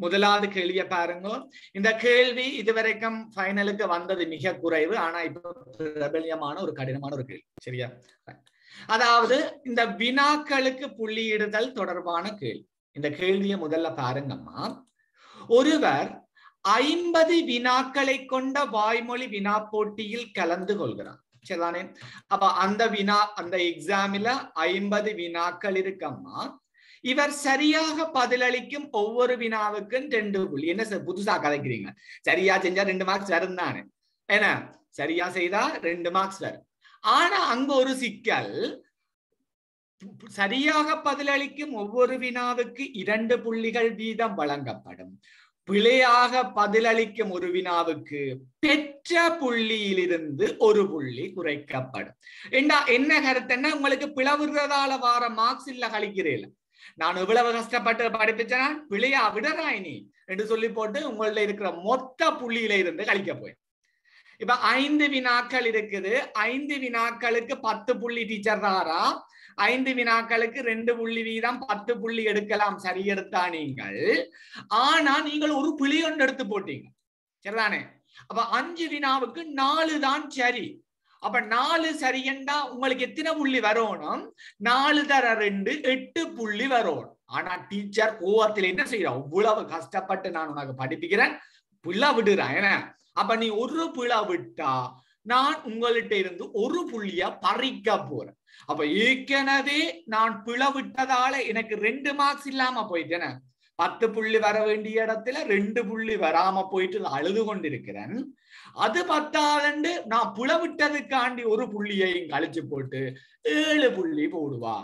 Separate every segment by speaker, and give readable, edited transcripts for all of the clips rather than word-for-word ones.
Speaker 1: முதலாவது கேள்வியை பாருங்க. இந்த கேள்வி இதுவரைக்கும் ஃபைனலுக்கு வந்தது மிக குறைவு. ஆனா இப்போ பிரபல்யமான ஒரு கடினமான ஒரு கேள்வி. சரியா? அதாவது இந்த வினாக்களுக்கு புள்ளியிடுதல் தொடர்பான கேள்வி. இந்த கேள்வியை முதல்ல பாருங்கம்மா. ஒருவர் 50 வினாக்களை கொண்ட வாய்மொழி வினா போட்டியில் கலந்து கொள்கிறார். சரிதானே? அப்ப அந்த எக்ஸாமில 50 வினாக்கள் இருக்கம்மா. இவர் சரியாக பதிலளிக்கும் ஒவ்வொரு வினாவுக்கும் 2 புள்ளி. என்ன சார் புதுசா கதைக்கிறீங்க? சரியா செஞ்சா 2 மார்க்ஸ் வரும் தானே? என்ன சரியா செய்தா 2 மார்க்ஸ் வரும். ஆனா அங்க ஒரு சிக்கல். சரியாக பதிலளிக்கும் ஒவ்வொரு வினாவுக்கு 2 புள்ளிகள் வீதம் வழங்கப்படும். பிழையாக பதிலளிக்கும் ஒரு வினாவுக்கு பெற்ற புள்ளியிலிருந்து 1 புள்ளி குறைக்கப்படும். என்ன கருத்துன்னா, உங்களுக்கு பிளவுறதால வார மார்க்ஸ் இல்ல கழிக்கிறேன். நான் இவ்வளவு கஷ்டப்பட்டு படிப்பிச்சேன்னா பிழையா விடறாய் நீ என்று சொல்லி போட்டு உங்கள்ட்ட இருக்கிற மொத்த புள்ளியில இருந்து கழிக்க போய். இப்ப 5 வினாக்கள் இருக்குது. 5 வினாக்களுக்கு 10 புள்ளி டீச்சர் தாரா. 5 வினாக்களுக்கு 2 புள்ளி வீதம் 10 புள்ளி எடுக்கலாம். சரி எடுத்தா நீங்கள். ஆனா நீங்கள் ஒரு புள்ளி ஒன்று எடுத்து போட்டீங்க. சரிதானே? அப்ப 5 வினாவுக்கு 4 தான் சரி. அப்ப 4 சரி என்றா உங்களுக்கு எத்தனை புள்ளி வரணும்? 4 தர 2 8 புள்ளி வரணும். ஆனா டீச்சர் கோவத்தில் என்ன செய்யறோம்? இவ்வளவு கஷ்டப்பட்டு நான் உனக்கு படிப்பிக்கிறேன், பிள்ளை விடுறேன். ஏன்னா அப்ப நீ ஒரு பிள்ளை விட்டா நான் உங்கள்கிட்ட இருந்து 1 புள்ளிய பறிக்க போறேன். அப்ப ஏற்கனவே நான் பிழை விட்டதால எனக்கு 2 மார்க்ஸ் இல்லாம போயிட்டேன. 10 புள்ளி வர வேண்டிய இடத்துல 2 புள்ளி வராம போயிட்டு அழுது கொண்டிருக்கிறேன். அது 10 நான் பிழை விட்டதுக்காண்டி 1 புள்ளியையும் கழிச்சு போட்டு 7 புள்ளி போடுவா.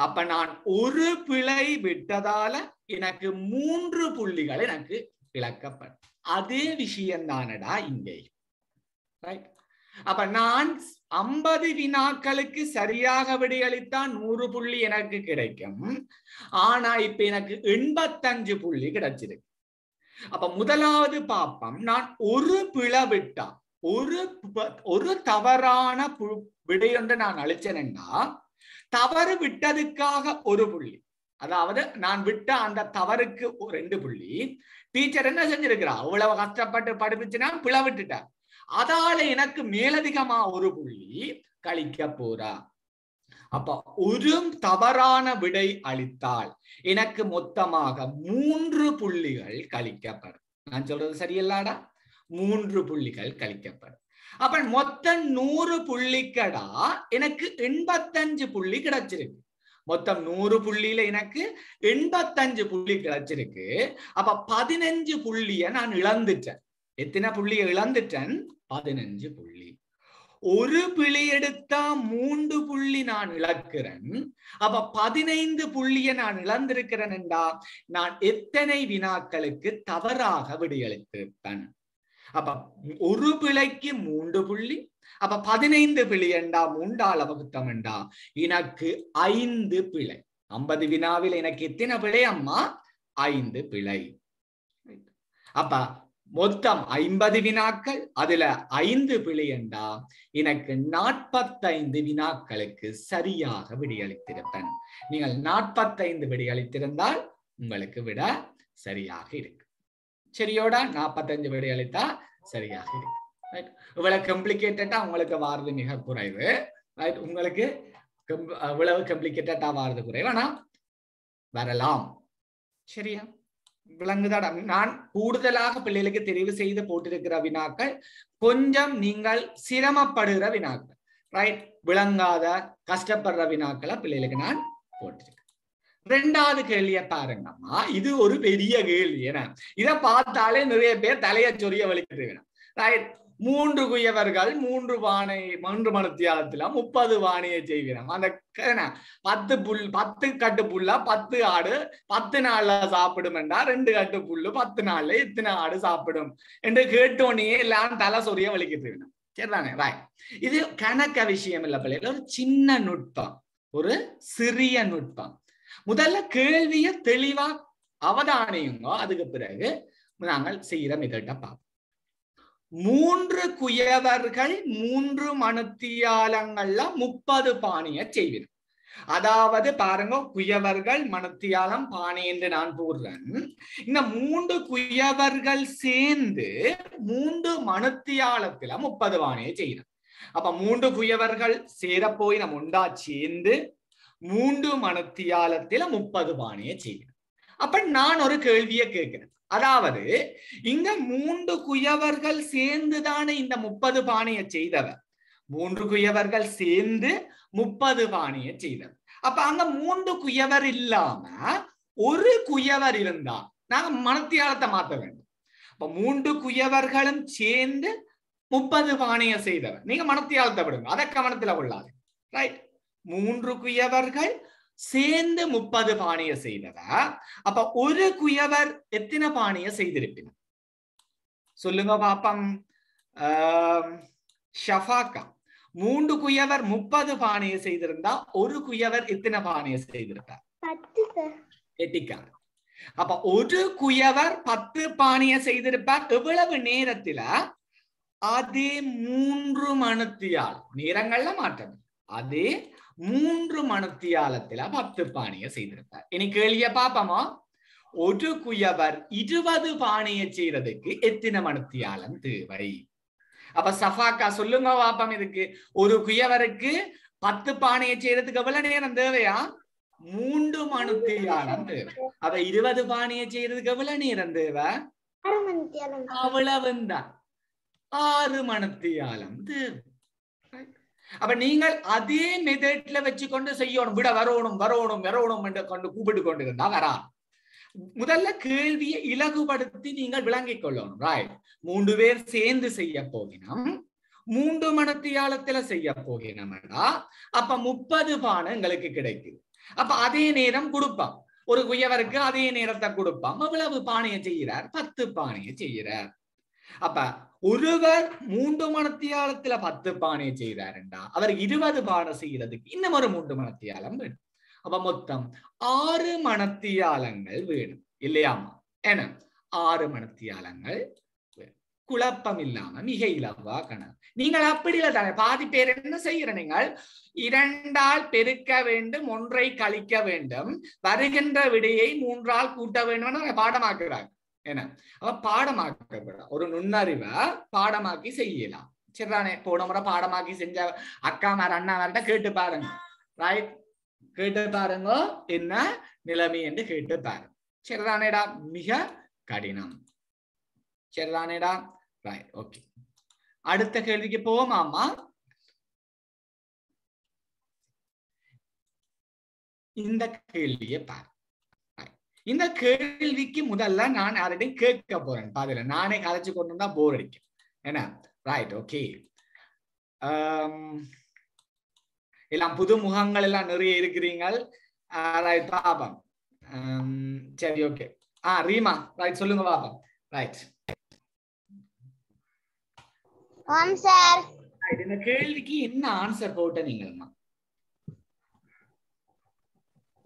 Speaker 1: அப்ப நான் 1 பிழை விட்டதால எனக்கு 3 புள்ளிகள் எனக்கு இழக்கப்படும். அதே விஷயம் தானடா இங்கே. அப்ப நான் 50 வினாக்களுக்கு சரியாக விடையளித்தான் 100 புள்ளி எனக்கு கிடைக்கும். ஆனா இப்ப எனக்கு 85 புள்ளி கிடைச்சிருக்கு. அப்ப முதலாவது பாப்பம், நான் 1 பிழை விட்டா ஒரு தவறான விடையொன்று நான் அழிச்சேன்னா தவறு விட்டதுக்காக 1 புள்ளி. அதாவது நான் விட்ட அந்த தவறுக்கு 2 புள்ளி. டீச்சர் என்ன செஞ்சிருக்கிறா? அவ்வளவு கஷ்டப்பட்டு படிப்பிச்சுனா பிழை விட்டுட்டா. அதால எனக்கு மேலதிகமா 1 புள்ளி கழிக்க போறா. அப்ப ஒரு தவறான விடை அளித்தால் எனக்கு மொத்தமாக 3 புள்ளிகள் கழிக்கப்படும். நான் சொல்றது சரியல்லாடா? 3 புள்ளிகள் கழிக்கப்படும். அப்ப மொத்தம் 100 புள்ளிக்கடா எனக்கு 85 புள்ளி கிடைச்சிருக்கு. மொத்தம் 100 புள்ளியில எனக்கு 85 புள்ளி கிடைச்சிருக்கு. அப்ப 15 புள்ளிய நான் இழந்துட்டேன். எத்தனை புள்ளியை இழந்துட்டேன்? 15 புள்ளி. 1 பிழை எடுத்தா 3 புள்ளி நான் இழக்கிறேன். அப்ப 15 புள்ளியை நான் இழந்திருக்கிறேன் என்றா நான் எத்தனை வினாக்களுக்கு தவறாக விடையளித்திருப்பேன்? அப்ப 1 பிழைக்கு 3 புள்ளி. அப்ப 15 பிழை என்றா 3ஆல் வகுத்தம் என்றா எனக்கு 5 பிழை. 50 வினாவில் எனக்கு எத்தனை பிழை அம்மா? 5 பிழை. அப்ப மொத்தம் 50 வினாக்கள், அதுல 5 பிழை என்றா எனக்கு 45 வினாக்களுக்கு சரியாக விடையளித்திருப்பேன். நீங்கள் 45 விடையளித்திருந்தால் உங்களுக்கு விட சரியாக இருக்கு. சரியோடா? 45 விடையளித்தா சரியாக இருக்கு. இவ்வளவு கம்ப்ளிகேட்டடா உங்களுக்கு வாரது மிக குறைவு. உங்களுக்கு இவ்வளவு கம்ப்ளிகேட்டடா வாரது குறைவு. ஆனா வரலாம். சரியா? விளங்குதாடா? நான் கூடுதலாக பிள்ளைகளுக்கு தெரிவு செய்து போட்டிருக்கிற வினாக்கள் கொஞ்சம் நீங்கள் சிரமப்படுகிற வினாக்கள். ரைட்? விளங்காத கஷ்டப்படுற வினாக்களை பிள்ளைகளுக்கு நான் போட்டிருக்கேன். 2வது கேள்வியை பாருங்கம்மா. இது ஒரு பெரிய கேள்வி. ஏன்னா இதை பார்த்தாலே நிறைய பேர் தலைய சொரிய வலிக்கிறது. ரைட்? 3 குயவர்கள் 3 மணித்தியாலத்துல 30 வாணியை செய்கிறோம். அந்த 10 கட்டு புல்லா 10 ஆடு 10 நாள்ல சாப்பிடும் என்றா 2 கட்டு புல்லு 10 நாள்ல எத்தனை ஆடு சாப்பிடும் என்று கேட்டோன்னே எல்லாம் தலை சொரிய வலிக்கிறது. சரிதானே? ராய், இது கணக்க விஷயம் இல்ல பிள்ளைகள். ஒரு சின்ன நுட்பம், ஒரு சிறிய நுட்பம். முதல்ல கேள்விய தெளிவா அவதானியுங்க. அதுக்கு பிறகு நாங்கள் செய்யற மெத்தட பார்ப்போம். 3 குயவர்கள் 3 மணித்தியாலங்கள்ல 30 பானையை செய்வினர். அதாவது பாருங்க, குயவர்கள் மணத்தியாலம் பானை என்று நான் போடுறேன். இந்த 3 குயவர்கள் சேர்ந்து 3 மணத்தியாலத்துல 30 பானையை செய்யணும். அப்ப 3 குயவர்கள் சேரப்போய் நம்ம உண்டா சேர்ந்து 3 மணத்தியாலத்துல 30 பானையை செய்யணும். அப்ப நான் ஒரு கேள்வியை கேட்கிறேன். அதாவது இங்க 3 குயவர்கள் சேர்ந்துதானே இந்த 30 பானையை செய்தவர். 3 குயவர்கள் சேர்ந்து 30 பானையை செய்தவர். அப்ப அங்க 3 குயவர் இல்லாம ஒரு குயவர் இருந்தா நாங்க மணத்தியாலத்தை மாத்த வேண்டும். அப்ப 3 குயவர்களும் சேர்ந்து 30 பானையை செய்தவர். நீங்க மணத்தியாலத்தை விடுங்க, அதை கவனத்துல கொள்ளாது. ரைட், 3 குயவர்கள் சேர்ந்து 30 பானையை செய்தவர். அப்ப ஒரு குயவர் எத்தனை பானையை செய்திருப்பின சொல்லுங்க பாப்பம். ஷஃபாக்கா, 3 குயவர் 30 பானையை செய்திருந்தா ஒரு குயவர் எத்தனை பானையை செய்திருப்பார்?
Speaker 2: 10.
Speaker 1: எட்டிக்கார். அப்ப ஒரு குயவர் 10 பானையை செய்திருப்பார். எவ்வளவு நேரத்துல? அதே 3 மணத்தியால், நேரங்கள்ல மாற்றம், அதே 3 மணத்தியாலத்துல 10 பானையை செய்திருப்பார். இனி கேள்விய பாப்போமா? ஒரு குயவர் 20 பானையை செய்யறதுக்கு எத்தனை மணத்தியாலம் தேவை? அப்ப சஃபாக்கா சொல்லுங்க பாப்பம். இதுக்கு ஒரு குயவருக்கு 10 பானையை செய்யறதுக்கு எவ்வளவு நேரம் தேவையா? 3 மணத்தியாலம் தேவை. அப்ப 20 பானையை செய்யறதுக்கு எவ்வளவு நேரம் தேவை? அவ்வளவுதான், 6 மணத்தியாலம் தேவை. அப்ப நீங்கள் அதே மெத்தட்ல வச்சுக்கொண்டு செய்யணும். விட வரணும் வரணும் வரணும் என்று கொண்டு கூப்பிட்டு கொண்டு இருந்தா வரா. முதல்ல கேள்வியை இலகுபடுத்தி நீங்கள் விளங்கிக் கொள்ளணும். ரைட், 3 பேர் சேர்ந்து செய்ய போகினோம், 3 மணத்தியாலத்துல செய்ய போகினோம்டா. அப்ப 30 பானை எங்களுக்கு கிடைக்குது. அப்ப அதே நேரம் கொடுப்பான், ஒரு குயவருக்கு அதே நேரத்தை கொடுப்பான். எவ்வளவு பானையை செய்கிறார்? 10 பானையை செய்கிறார். அப்ப ஒருவர் 3 மணத்தியாலத்துல 10 பானை செய்கிறாருண்டா அவர் 20 பானை செய்யறதுக்கு இன்னும் ஒரு 3 மணத்தியாலம் வேணும். அப்ப மொத்தம் 6 மணத்தியாலங்கள் வேணும் இல்லையாமா? ஏன்னா 6 மணத்தியாலங்கள் வேணும். குழப்பம் இல்லாம மிக இலவா கணக்கு. நீங்கள் அப்படி இல்லை தானே. பாதி பேர் என்ன செய்யற, நீங்கள் 2ஆல் பெருக்க வேண்டும், 1ஐ கழிக்க வேண்டும், வருகின்ற விடையை 3ஆல் கூட்ட வேண்டும் பாடமாக்குறாங்க. என்ன அவ பாடமாக்க ஒரு நுண்ணறிவை பாடமாக்கி செய்யலாம். சரிதானே? போன முறை பாடமாக்கி செஞ்ச அக்கா மார் அண்ணா மார்ட்ட கேட்டு பாருங்க. ரைட், கேட்டு பாருங்க என்ன நிலைமை என்று கேட்டு பாருங்க. சரிதானேடா? மிக கடினம். சரிதானேடா? Right, okay. அடுத்த கேள்விக்கு போவோமாமா? இந்த கேள்வியை பாரு. இந்த கேள்விக்கு முதல்ல நான் யார்கிட்டையும் கேட்க போறேன். பாருங்க, நானே கதைச்சு கொண்டு வந்தா போர் அடிக்கும். என்ன? Right, okay. எல்லாம் புது முகங்கள் எல்லாம் நிறைய இருக்கிறீங்க. ரைட், பாப்பம். சரி, ஓகே. ரீமா, ரைட், சொல்லுங்க பாப்பம். ரைட். இந்த கேள்விக்கு என்ன ஆன்சர் போட்ட நீங்கம்மா?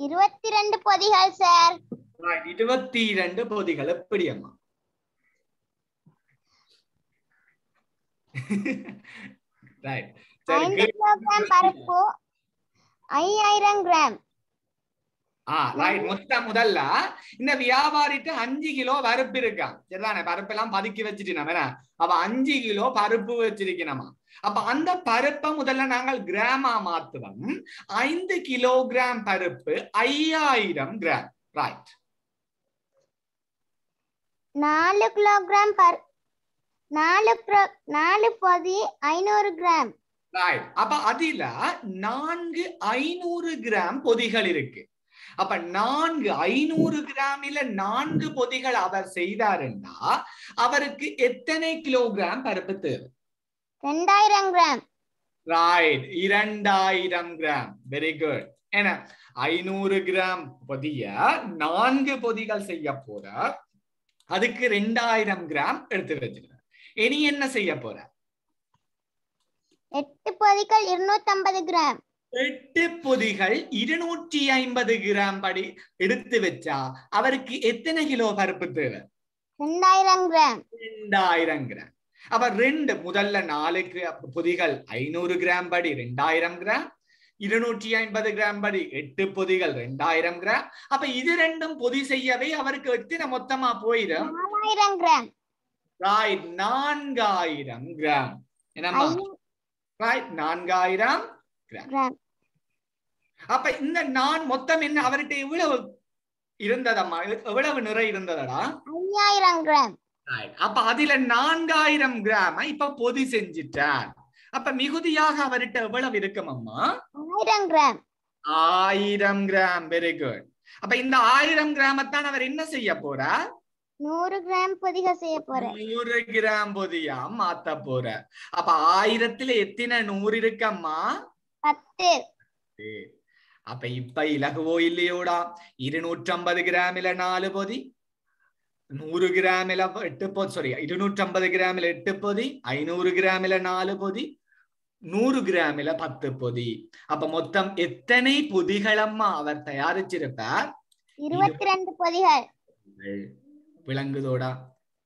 Speaker 2: 22 பொதிகள் சார்.
Speaker 1: 22 பொதிகள். எப்படி அம்மா? ரைட்.
Speaker 2: 5 கிலோகிராம் பருப்பு 5000 கிராம்.
Speaker 1: ரைட். மொத்தம் முதல்ல இந்த வியாபாரிட்ட 5 கிலோ பருப்பு இருக்கான். சரிதானே? பருப்பு எல்லாம் பதுக்கி வச்சுட்டு நம்ம அப்ப 5 கிலோ பருப்பு வச்சிருக்கணுமா? அப்ப அந்த பருப்பை முதல்ல நாங்கள் கிராமா மாத்துவோம். 5 கிலோகிராம் பருப்பு 5000 கிராம். ரைட்.
Speaker 2: 4 கிலோகிராம் 4 பொதி 500 கிராம்.
Speaker 1: ரைட். அப்ப அதுல 4 500 கிராம் பொதிகள் இருக்கு. அப்ப 4 500 கிராமில 4 பொதிகள் அவர் செய்தாருன்னா அவருக்கு எத்தனை கிலோகிராம் பருப்பு தேவை?
Speaker 2: 2000 gram.
Speaker 1: Right, 2000 gram. Very good. ஏன்னா 500 கிராம் பொதிய 4 பொதிகள் செய்ய போற, அதுக்கு 2000 கிராம் எடுத்து வச்சிருக்க. இனி என்ன செய்ய போற?
Speaker 2: 8 பொதிகள் 250 கிராம்.
Speaker 1: 8 பொதிகள் 250 கிராம் படி எடுத்து வச்சா அவருக்கு எத்தனை கிலோ பருப்பு தேவை?
Speaker 2: 2000 கிராம்.
Speaker 1: 2000 கிராம். அப்ப முதல்ல 4 பொதிகள் 500 கிராம் படி 2000 கிராம், 250 கிராம் படி 8 பொதிகள் 2000 கிராம். அப்ப இது ரெண்டும் பொதி செய்யவே அவருக்கு எத்தனை மொத்தமா போயிடும்?
Speaker 2: 4000 கிராம்.
Speaker 1: Right, 4000 gram. என்னம்மா? Right, 4000 gram. அப்ப இந்த நான் மொத்தம் என்ன அவர்கிட்ட எவ்வளவு இருந்ததம்மா? எவ்வளவு நிறை இருந்ததடா?
Speaker 2: 5000 கிராம்.
Speaker 1: அப்ப அதுல 4000 கிராம் இப்ப பொதி செஞ்சிட்டார். அப்ப மிகுதியாக அவர்கிட்ட எவ்வளவு இருக்கும் அம்மா?
Speaker 2: 1000 கிராம்.
Speaker 1: 1000 கிராம். Very good. அப்ப இந்த 1000 கிராமத்தான் அவர் என்ன செய்ய போறார்?
Speaker 2: 100 கிராம் பொதிக செய்ய போறேன்.
Speaker 1: 100 கிராம் பொதியா மாத்த போற. அப்ப 1000ல எத்தனை 100 இருக்கம்மா? 10. அப்ப இப்ப இலகுவோ இல்லையோடா? 250 கிராமில 4 பொதி, 100 கிராமில 8 பொதி, சாரி 250 கிராமில 8 பொதி, 500 கிராமில 4 பொதி, 100 கிராமில 10 பொதி. அப்ப மொத்தம் எத்தனை பொதிகளம்மா அவர் தயாரிச்சிருப்பார்?
Speaker 2: 22 பொதிகள்.
Speaker 1: விளங்குதோடா?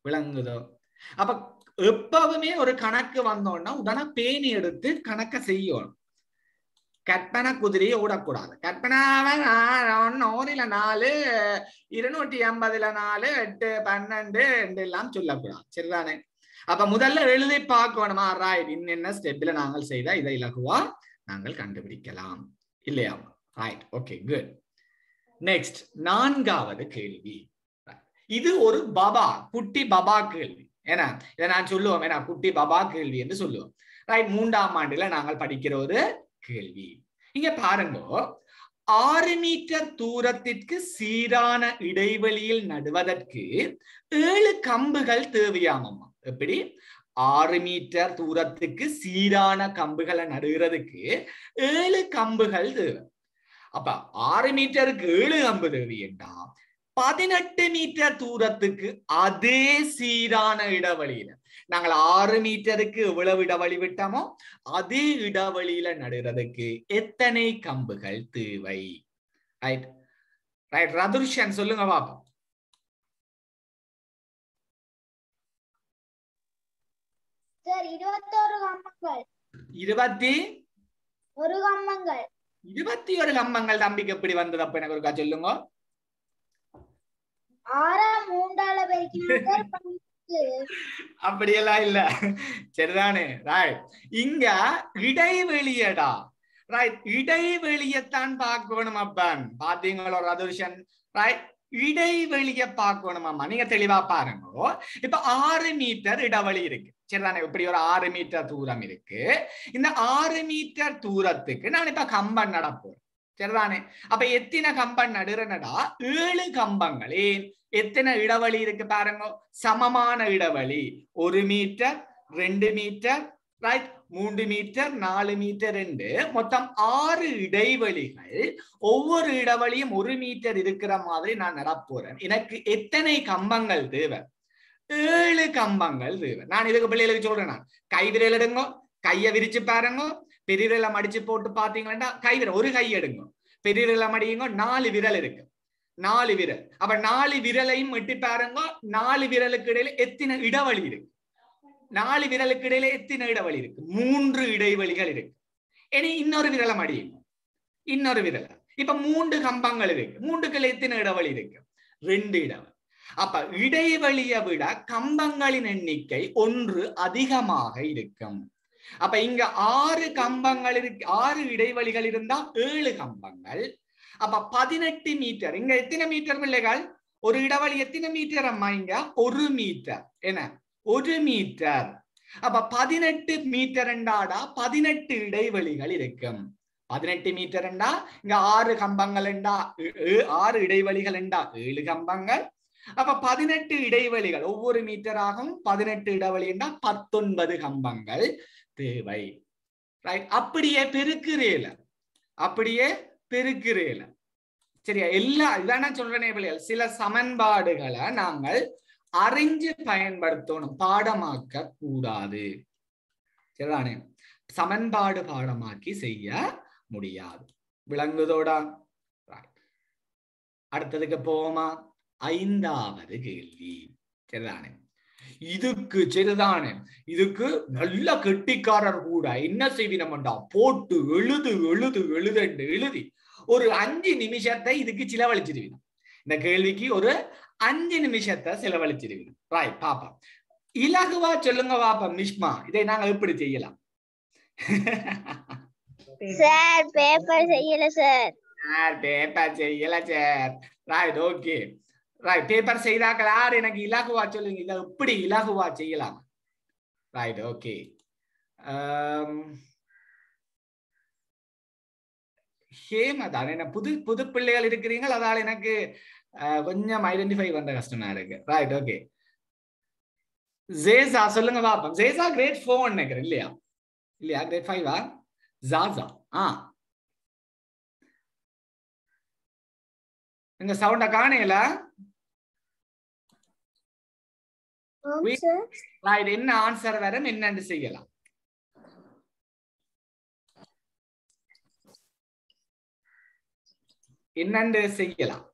Speaker 1: விளங்குதோ? அப்ப எப்பவுமே ஒரு கணக்கு வந்தோம்னா உடனே பேணி எடுத்து கணக்க செய்யணும். கற்பனை குதிரையை ஓடக்கூடாது. கற்பனாவ 100ல 4, 250ல 4, 8, 12 எல்லாம் சொல்லக்கூடாது. சரிதானே? அப்ப முதல்ல எழுதி பார்க்கணுமா? ரைட், இன்னென்ன ஸ்டெப்ல நாங்கள் செய்தா இதை இலகுவா நாங்கள் கண்டுபிடிக்கலாம் இல்லையா? Right, okay, good. நெக்ஸ்ட், 4வது கேள்வி. இது ஒரு பபா, குட்டி பபா கேள்வி. ஏன்னா இதை நான் சொல்லுவோம், ஏன்னா குட்டி பபா கேள்வி என்று சொல்லுவோம். ரைட், 3ஆம் ஆண்டுல நாங்கள் படிக்கிற ஒரு கேள்வி. இங்க பாருங்க, 6 மீட்டர் தூரத்திற்கு சீரான இடைவெளியில் நடுவதற்கு 7 கம்புகள் தேவையாமம்மா. எப்படி? 6 மீட்டர் தூரத்துக்கு சீரான கம்புகளை நடுகிறதுக்கு 7 கம்புகள் தேவை. அப்ப 6 மீட்டருக்கு 7 கம்பு தேவை என்றா 18 மீட்டர் தூரத்துக்கு அதே சீரான இடைவெளியில நாங்கள் 6 மீட்டருக்கு எவ்வளவு இடைவெளி விட்டோமோ அதே இடைவெளியில நடுறதுக்கு எத்தனை கம்புகள் தேவை? ரைட் ரைட், ரதுர்ஷன் சொல்லுங்க பாப்போம்.
Speaker 2: சார் 21 கம்பங்கள்.
Speaker 1: 21
Speaker 2: கம்பங்கள்.
Speaker 1: 21 கம்பங்கள் தம்பிக்கு எப்படி வந்தது? அப்ப எனக்கு ஒருக்கா சொல்லுங்க.
Speaker 2: 6 3ஆல பெருக்கினா
Speaker 1: அப்படியெல்லாம் இல்ல. சரிதானே? ரைட், இங்க இடைவெளியடா. ரைட், இடைவெளியத்தான் பார்க்கணும். அப்பன் பாத்தீங்களோ ரதுர்ஷன்? ரைட், இடைவெளிய பார்க்கணும் அம்மா. நீங்க தெளிவா பாருங்க. இப்ப 6 மீட்டர் இடைவெளி இருக்கு. சரிதானே? இப்படி ஒரு 6 மீட்டர் தூரம் இருக்கு. இந்த 6 மீட்டர் தூரத்துக்கு நான் இப்ப கம்பம் நடப்போம். சரிதானே? அப்ப எத்தனை கம்பம் நடுறனடா? 7 கம்பங்கள். எத்தனை இடைவெளி இருக்கு பாருங்க. சமமான இடைவெளி 1 metre, 2 metre, right, 3 metre, 4 metre, 2, மொத்தம் 6 இடைவெளிகள். ஒவ்வொரு இடைவெளியும் 1 மீட்டர் இருக்கிற மாதிரி நான் நடப்போறேன். எனக்கு எத்தனை கம்பங்கள் தேவை? 7 கம்பங்கள் தேவை. நான் இதுக்கு பிள்ளைகளுக்கு சொல்றேன். நான் கை விரல் எடுங்க, கையை விரிச்சு பாருங்க, பெரிய விரலை மடிச்சு போட்டு பாத்தீங்கன்னா கை விரல் ஒரு கை எடுங்க, பெரிய விரலை மடியுங்க, 4 விரல் இருக்கு. 4 விரல். அப்ப 4 விரலையும் எட்டி பாருங்க. 4 விரலுக்கு இடையில எத்தனை இடைவெளி இருக்கு? 4 விரலுக்கு இடையில எத்தனை இடைவெளி இருக்கு? 3 இடைவெளிகள் இருக்கு. இனி இன்னொரு விரலை மடியுங்க, இன்னொரு விரல். இப்ப 3 கம்பங்கள் இருக்கு. 3க்குள்ள எத்தனை இடைவெளி இருக்கு? 2 இடைவெளி. அப்ப இடைவெளியை விட கம்பங்களின் எண்ணிக்கை 1 அதிகமாக இருக்கும். அப்ப இங்க 6 கம்பங்கள் இருக்கு, 6 இடைவெளிகள் இருந்தா 7 கம்பங்கள். அப்ப 18 மீட்டர். இங்க எத்தனை மீட்டர் பிள்ளைகள்? ஒரு இடைவெளி எத்தனை மீட்டர் அம்மா? இங்க 1 மீட்டர். என்ன? 1 மீட்டர். அப்ப 18 மீட்டர் என்றாடா 18 இடைவெளிகள் இருக்கும். 18 மீட்டர் என்றா இங்க 6 கம்பங்கள் என்றா 6 இடைவெளிகள் என்றா 7 கம்பங்கள். அப்ப 18 இடைவெளிகள் ஒவ்வொரு மீட்டராகவும் 18 இடைவெளி என்றா 19 கம்பங்கள் தேவை. ரைட், அப்படியே பெருக்கிறேல, அப்படியே பெருக்கிறேல. சரியா? எல்லா இதான சொல்றேனே பிள்ளைகள், சில சமன்பாடுகளை நாங்கள் அறிஞ்சு பயன்படுத்தணும், பாடமாக்க கூடாது. சரிதானே? சமன்பாடு பாடமாக்கி செய்ய முடியாது. விளங்குதோடா? அடுத்ததுக்கு போவோமா? 5வது கேள்வி. சரிதானே? இதுக்கு சரிதானே, இதுக்கு நல்ல கெட்டிக்காரர் கூட என்ன செய்வினம்டா, போட்டு எழுது எழுது எழுதுண்டு எழுதி ஒரு 5 நிமிஷத்தை இதுக்கு செலவழிச்சிருவீங்க. இந்த கேள்விக்கு ஒரு 5 நிமிஷத்தை செலவழிச்சிருவீங்க. ரைட் பாப்பா, இலகுவா சொல்லுங்க பாப்பா. மிஷ்மா, இதை நாங்க எப்படி செய்யலாம்?
Speaker 2: சார் பேப்பர் செய்யல சார்.
Speaker 1: பேப்பர் செய்யல sir. Right okay right. Paper செய்தாக்கள் யார் எனக்கு இலகுவா சொல்லுங்க, இதை எப்படி இலகுவா செய்யலாம்? Right okay. ஹேமதான், என்ன புது புது பிள்ளைகள் இருக்கிறீங்க, அதால எனக்கு கொஞ்சம் ஐடென்டிஃபை பண்ற கஷ்டமா இருக்கு. Right okay. ஜேசா சொல்லுங்க பாப்போம். ஜேசா கிரேட் 4 நினைக்கிறேன் இல்லையா? இல்லையா கிரேட் 5ஆ? ஜாசா எங்க சவுண்ட காணல. ரைட், என்ன ஆன்சர் வரும், என்னன்னு செய்யலாம்? என்னண்டு செய்யலாம்?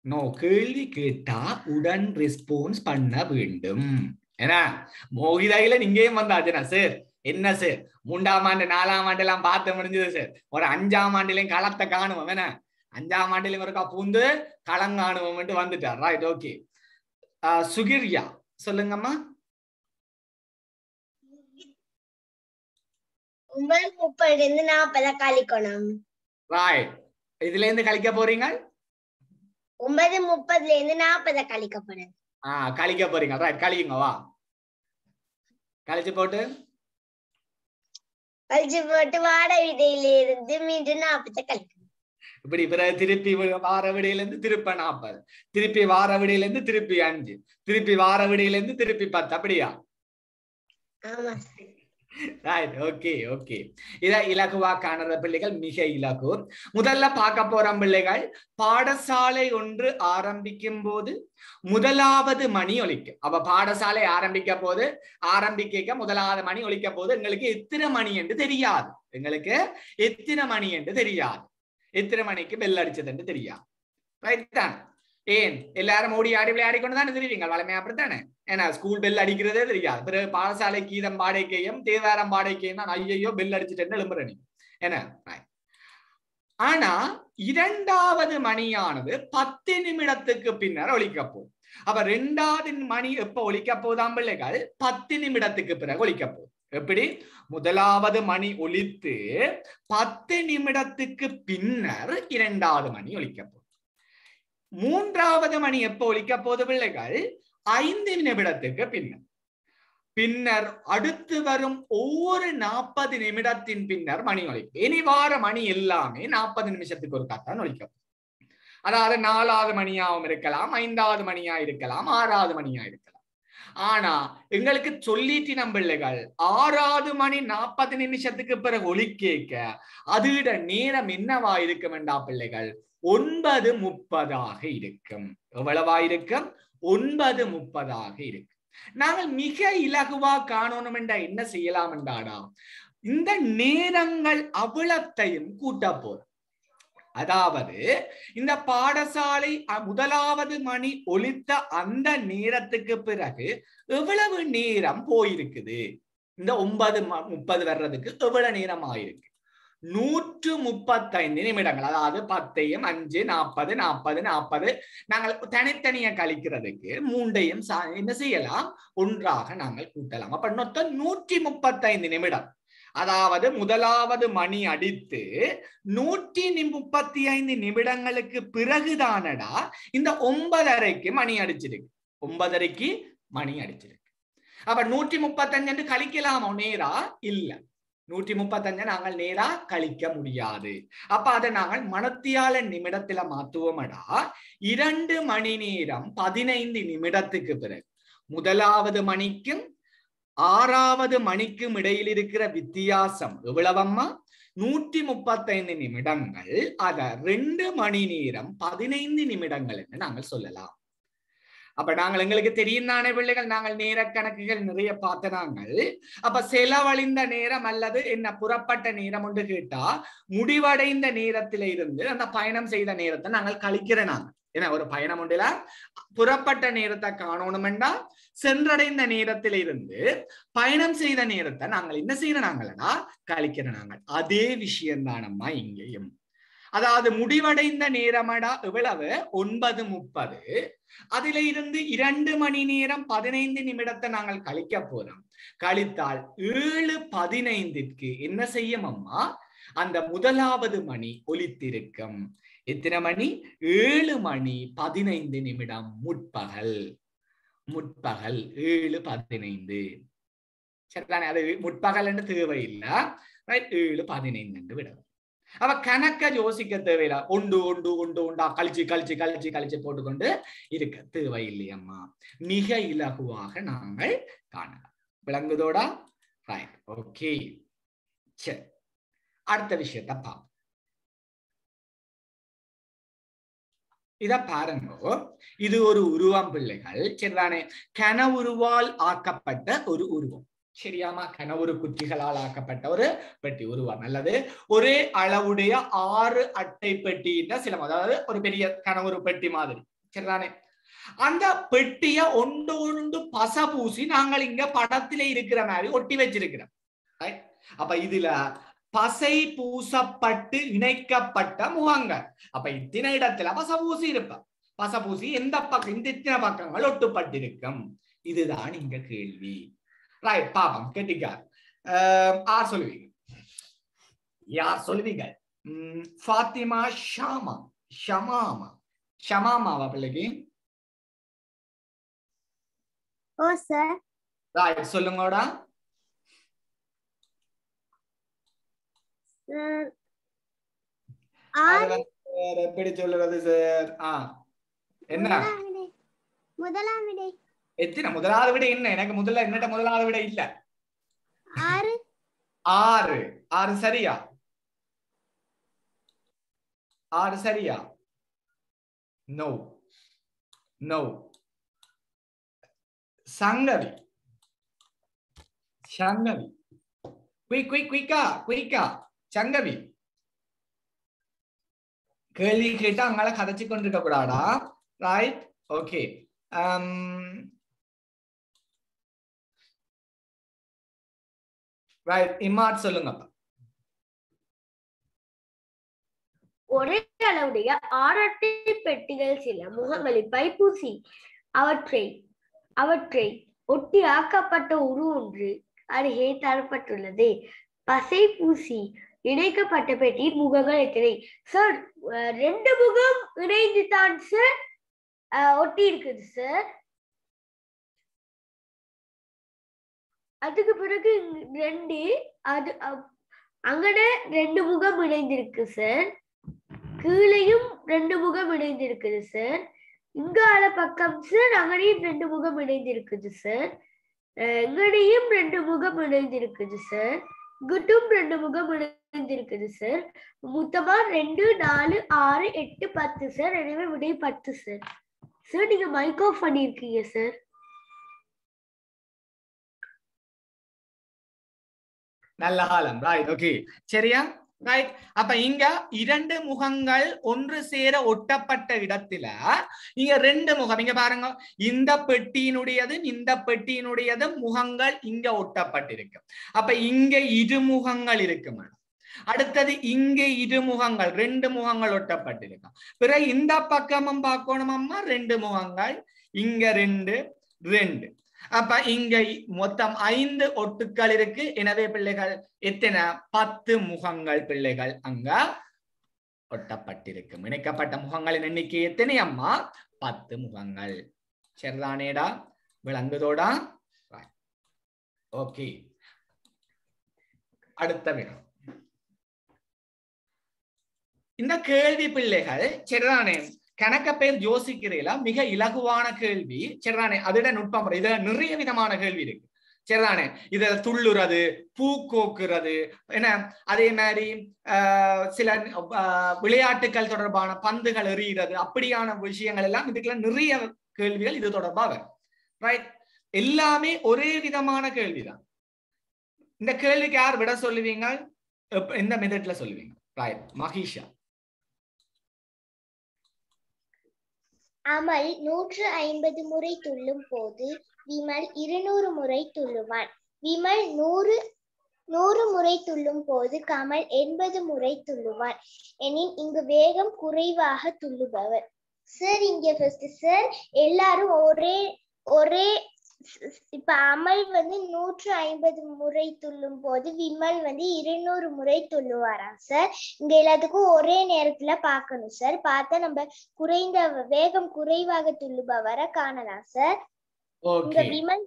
Speaker 1: நோ, கேள்வி கேட்டா உடன் ரெஸ்பான்ஸ் பண்ண வேண்டும். ஏன்னா மோகிதாயில நீங்கேயும் வந்தாச்சுனா சார், என்ன சார் 3ஆம் ஆண்டு 4ஆம் ஆண்டு எல்லாம் பார்த்து முடிஞ்சது சார், ஒரு 5ஆம் ஆண்டுலையும் களத்தை காணுவோம். என்ன 5ஆம் ஆண்டுலையும் ஒருக்கா பூந்து களங்காணுவோம் வந்துட்டார். Right okay. சுகிர்யா சொல்லுங்கம்மா.
Speaker 2: 9:30 இருந்து 40 கழிக்கணும்.
Speaker 1: ரைட், இதுல இருந்து கழிக்க போறீங்க.
Speaker 2: 9:30 இருந்து 40 கழிக்கப்படும்.
Speaker 1: கழிக்க போறீங்க. ரைட், கழியுங்க. வா, கழிச்சு போட்டு
Speaker 2: வாட விடையில இருந்து மீண்டும் 40 கழிக்கணும்.
Speaker 1: இப்படி பிறகு திருப்பி வார விடையில இருந்து திருப்ப 40, திருப்பி வார விடையில இருந்து திருப்பி 5, திருப்பி வார விடையில இருந்து திருப்பி 10. அப்படியா?
Speaker 2: ஆமா.
Speaker 1: Right okay okay. இத இலகுவா காணுற பிள்ளைகள் மிக இலகு. முதல்ல பார்க்க போற பிள்ளைகள், பாடசாலை ஒன்று ஆரம்பிக்கும் போது முதலாவது மணி ஒலிக்கும். அப்ப பாடசாலை ஆரம்பிக்க முதலாவது மணி ஒலிக்க போது எங்களுக்கு எத்தனை மணி என்று தெரியாது. எங்களுக்கு எத்தனை மணி என்று தெரியாது. எத்தனை மணிக்கு பெல் அடிச்சது என்று தெரியாது. ரைட் தான். ஏன் எல்லாரும் ஓடி ஆடி விளையாடி கொண்டு தானே தெரியுவீங்க, வளமையா அப்படித்தானே. ஏன்னா ஸ்கூல் பெல் அடிக்கிறதே தெரியாது. பிறகு பாடசாலை கீதம் பாடைக்கையும் தேவாரம் பாடைக்கையும் நான் ஐயோ பெல் அடிச்சுட்டேன்னு எழும்புற நீ என்ன. ஆனா 2வது மணியானது 10 நிமிடத்துக்கு பின்னர் ஒலிக்க போகும். அப்ப 2வது மணி எப்ப ஒலிக்க போதாம் பிள்ளைகள்? 10 நிமிடத்துக்கு பிறகு ஒலிக்க போகுது. எப்படி? முதலாவது மணி ஒலித்து 10 நிமிடத்துக்கு பின்னர் 2வது மணி ஒலிக்க போகுது. 3வது மணி எப்ப ஒலிக்க போது பிள்ளைகள்? 5 நிமிடத்துக்கு பின்னர் அடுத்து வரும் ஒவ்வொரு 40 நிமிடத்தின் பின்னர் மணி ஒலிக்கும். இனி வார மணி எல்லாமே 40 நிமிஷத்துக்கு ஒரு காத்தான் ஒலிக்கும். அதாவது 4வது மணியாவும் இருக்கலாம், 5வது மணியா இருக்கலாம், 6வது மணியா இருக்கலாம். ஆனா எங்களுக்கு சொல்லிட்டு நம் பிள்ளைகள் 6வது மணி 40 நிமிஷத்துக்கு பிறகு ஒலிக்க அதோட நேரம் என்னவா இருக்கும் என்றா பிள்ளைகள்? 9:30 இருக்கும். எவ்வளவா இருக்கும்? 9:30 இருக்கும். நாங்கள் மிக இலகுவா காணணும் என்றா என்ன செய்யலாம் என்றாடா, இந்த நேரங்கள் அவ்வளத்தையும் கூட்ட போறோம். அதாவது இந்த பாடசாலை முதலாவது மணி ஒலித்த அந்த நேரத்துக்கு பிறகு எவ்வளவு நேரம் போயிருக்குது, இந்த 9:30 வர்றதுக்கு எவ்வளவு நேரம் ஆயிருக்கு? 135 நிமிடங்கள். அதாவது 10ஐயும் 5 40 40 40 நாங்கள் தனித்தனியா கழிக்கிறதுக்கு 3ஐயும் என்ன செய்யலாம்? ஒன்றாக நாங்கள் கூட்டலாம். அப்ப மொத்தம் 135 நிமிடம். அதாவது முதலாவது மணி அடித்து 135 நிமிடங்களுக்கு பிறகுதானடா இந்த 9:30க்கு மணி அடிச்சிருக்கு. 9:30க்கு மணி அடிச்சிருக்கு. அப்ப 135 என்று கழிக்கலாமா நேரா? இல்ல, 135 நாங்கள் நேரா கழிக்க முடியாது. அப்ப அதை நாங்கள் மணத்தியால நிமிடத்துல மாத்துவோமடா. 2 மணி நேரம் 15 நிமிடத்துக்கு பிறகு முதலாவது மணிக்கும் 6வது மணிக்கும் இடையில் இருக்கிற வித்தியாசம் எவ்வளவம்மா? 135 நிமிடங்கள். அத 2 மணி நேரம் 15 நிமிடங்கள் என்று நாங்கள் சொல்லலாம். அப்ப நாங்கள் எங்களுக்கு தெரியும் தானே பிள்ளைகள், நாங்கள் நேர கணக்குகள் நிறைய பார்த்த நாங்கள். அப்ப செலவழிந்த நேரம் அல்லது என்ன புறப்பட்ட நேரம் ஒன்று கேட்டா முடிவடைந்த நேரத்தில இருந்து அந்த பயணம் செய்த நேரத்தை நாங்கள் கழிக்கிற நாங்கள். ஏன்னா ஒரு பயணம் உண்டுல புறப்பட்ட நேரத்தை காணணும்னா சென்றடைந்த நேரத்தில இருந்து பயணம் செய்த நேரத்தை நாங்கள் என்ன செய்யற நாங்களா கழிக்கிற நாங்கள். அதே விஷயம்தானம்மா இங்கேயும். அதாவது முடிவடைந்த நேரமடா எவ்வளவு 9:30. அதுல இருந்து 2 மணி நேரம் 15 நிமிடத்தை நாங்கள் கழிக்க போறோம். கழித்தால் 7:15 என்ன செய்யும் அம்மா? அந்த முதலாவது மணி ஒலித்திருக்கும். எத்தனை மணி? 7:15 முற்பகல். முற்பகல் 7:15. சரிதானே? அது முற்பகல் என்று தேவையில்லை. 7:15 என்று விடும். அவ கணக்க யோசிக்க தேவையில்லை. ஒண்டா கழிச்சு போட்டுக்கொண்டு இருக்க தேவையில்லையம்மா. மிக இலகுவாக நாங்கள் காணலாம். விளங்குதோடா? Right, okay. சரி, அடுத்த விஷயத்தை பார்ப்போம். இத பாருங்க, இது ஒரு உருவம் பிள்ளைகள். சரிதானே? கனவுருவால் ஆக்கப்பட்ட ஒரு உருவம். சரியாமா? கனவுரு குச்சிகளால் ஆக்கப்பட்ட ஒரு பெட்டி உருவம். நல்லது. ஒரே அளவுடைய 6 அட்டை பெட்டி சில, அதாவது ஒரு பெரிய கனவுரு பெட்டி மாதிரி. சரிதானே? அந்த பெட்டிய ஒன்று பச பூசி நாங்கள் இங்க படத்திலே இருக்கிற மாதிரி ஒட்டி வச்சிருக்கிறோம். அப்ப இதுல பசை பூசப்பட்டு இணைக்கப்பட்ட முகங்கள். அப்ப இத்தனை இடத்துல பச பூசி இருப்ப. பச பூசி எந்த பக்கம், இந்த இத்தனை பக்கங்கள் ஒட்டுப்பட்டிருக்கும். இதுதான் இங்க கேள்வி. ரைட், பாப்பம். கேட்டிக்கார். யார் சொல்லுவீங்க? யார் சொல்லுவீங்க? ஃபாத்திமா ஷாமா, ஷமாமா, ஷமாமாவா பிள்ளைக்கு?
Speaker 2: ஓ சார்.
Speaker 1: ரைட், சொல்லுங்கடா. எப்படி சொல்லுறது சார்? என்ன
Speaker 2: முதலாம் விடை?
Speaker 1: எத்தனை? முதலாவது விட என்ன? எனக்கு முதல்ல என்னட்ட முதலாவது விட இல்ல.
Speaker 2: 6.
Speaker 1: 6 சரியா? 6 சரியா? No no. சங்கவி, சங்கவி, குயிக்கா சங்கவி. கேள்வி கேட்டா அங்கால கதைச்சு கொண்டிருக்க கூடாடா. Right, okay. ரைட், இமாட் சொல்லுங்க.
Speaker 3: ஒரே அளவுடைய 6 அட்டை பெட்டிகள் சில முகங்களை பைப்பூசி அவற்றை ஒட்டி ஆக்கப்பட்ட ஒன்று அருகே தரப்பட்டுள்ளது. பசை பூசி இணைக்கப்பட்ட பெட்டி முகங்கள் எத்தனை? சார், 2 முகம் இணைந்து தான் சார் ஒட்டி இருக்குது சார். அதுக்கு பிறகு 2 அது அங்கட 2 முகம் இணைந்திருக்கு சார். கீழையும் 2 முகம் இணைந்திருக்குது சார். இங்கால பக்கம் சார் அங்கடையும் 2 முகம் இணைந்திருக்குது சார். எங்கடையும் 2 முகம் இணைந்திருக்குது சார். இங்கிட்டும் 2 முகம் இணைந்திருக்குது சார். மொத்தமா 2, 4, 6, 8, 10 சார். எனவே விடை 10 சார். சார், நீங்க மைக் ஆஃப் பண்ணிருக்கீங்க சார்.
Speaker 1: நல்ல காலம். Right, okay. சரியா? ரைட். அப்ப இங்க 2 முகங்கள் ஒன்று சேர ஒட்டப்பட்ட இடத்துல இங்க 2 முகம். இங்க பாருங்க, இந்த பெட்டியினுடையதும் இந்த பெட்டியினுடையதும் முகங்கள் இங்க ஒட்டப்பட்டிருக்கு. அப்ப இங்க 2 முகங்கள் இருக்கு. அடுத்தது இங்க 2 முகங்கள், 2 முகங்கள் ஒட்டப்பட்டிருக்கு. பிறகு இந்த பக்கமும் பார்க்கணுமா 2 முகங்கள், இங்க 2. அப்ப இங்க மொத்தம் 5 ஒட்டுக்கள் இருக்கு. எனவே பிள்ளைகள் எத்தனை? 10 முகங்கள் பிள்ளைகள் அங்க ஒட்டப்பட்டிருக்கு. இணைக்கப்பட்ட முகங்களின் எண்ணிக்கை எத்தனை அம்மா? 10 முகங்கள். சரிதானேடா? விளங்குதோடா? ஓகே. அடுத்த வினா. இந்த கேள்வி பிள்ளைகள் சரிதானே கணக்க பேர் யோசிக்கிறீங்களா? மிக இலகுவான கேள்வி. சரிதானே? அதோட நுட்பம் இதுல நிறைய விதமான கேள்வி இருக்கு. சரிதானே? இதுல துள்ளுறது, பூ கோக்குறது, என்ன அதே மாதிரி சில விளையாட்டுகள் தொடர்பான பந்துகள் எறிகிறது, அப்படியான விஷயங்கள் எல்லாம் இதுக்குள்ள நிறைய கேள்விகள் இது தொடர்பா வரும். ரைட்? எல்லாமே ஒரே விதமான கேள்விதான். இந்த கேள்விக்கு யார் விட சொல்லுவீங்க? எந்த மெத்தட்ல சொல்லுவீங்க? ரைட், மகிஷா.
Speaker 2: அமல் 150 முறை துள்ளும் போது விமல் 200 முறை துள்ளுவான். விமல் 100 முறை துள்ளும் போது கமல் 80 முறை துள்ளுவான் எனின் இங்கு வேகம் குறைவாக துள்ளுபவர். சார் இங்க ஃபர்ஸ்ட் சார் எல்லாரும் ஒரே இப்ப அமல் 150 முறை துள்ளும் போது விமல் 200 முறை துள்ளுவாராம் சார். இங்க எல்லாத்துக்கும் ஒரே நேரத்துல பார்க்கணும் சார். பார்த்தா நம்ம வேகம் குறைவாக துள்ளுபவரை காணலாம் சார். இங்க விமல்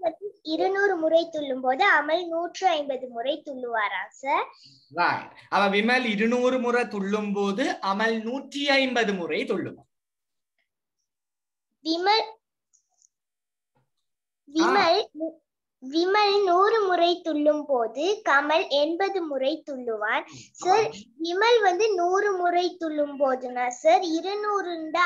Speaker 2: 200 முறை துள்ளும் போது அமல் 150 முறை துள்ளுவாராம் சார்.
Speaker 1: அவ விமல் 200 முறை துள்ளும் போது அமல் 150 முறை துள்ளுவான்.
Speaker 2: விமல் 100 முறை துள்ளும் போது கமல் 80 முறை துள்ளுவான் சார். விமல் 100 முறை துள்ளும் போதுனா சார் 200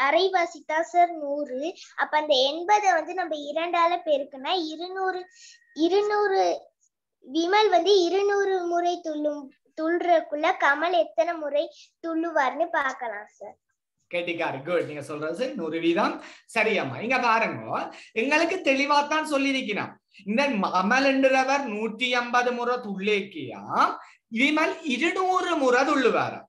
Speaker 2: அரைவாசி தான் சார் 100. அப்ப அந்த 80 நம்ம 2ஆல பெருக்குனா 200 விமல் 200 முறை துள்ளுறக்குள்ள கமல் எத்தனை முறை துள்ளுவார்னு பார்க்கலாம் சார்.
Speaker 1: கேட்டிக்காரு. குட். நீங்க சொல்றது 100% சரியம்மா. இங்க பாருங்க, எங்களுக்கு தெளிவாத்தான் சொல்லியிருக்கிறோம். இந்த அமல் என்றவர் 150 முறை துள்ளிக்கியா விமல் 200 முறை துள்ளுவாரா.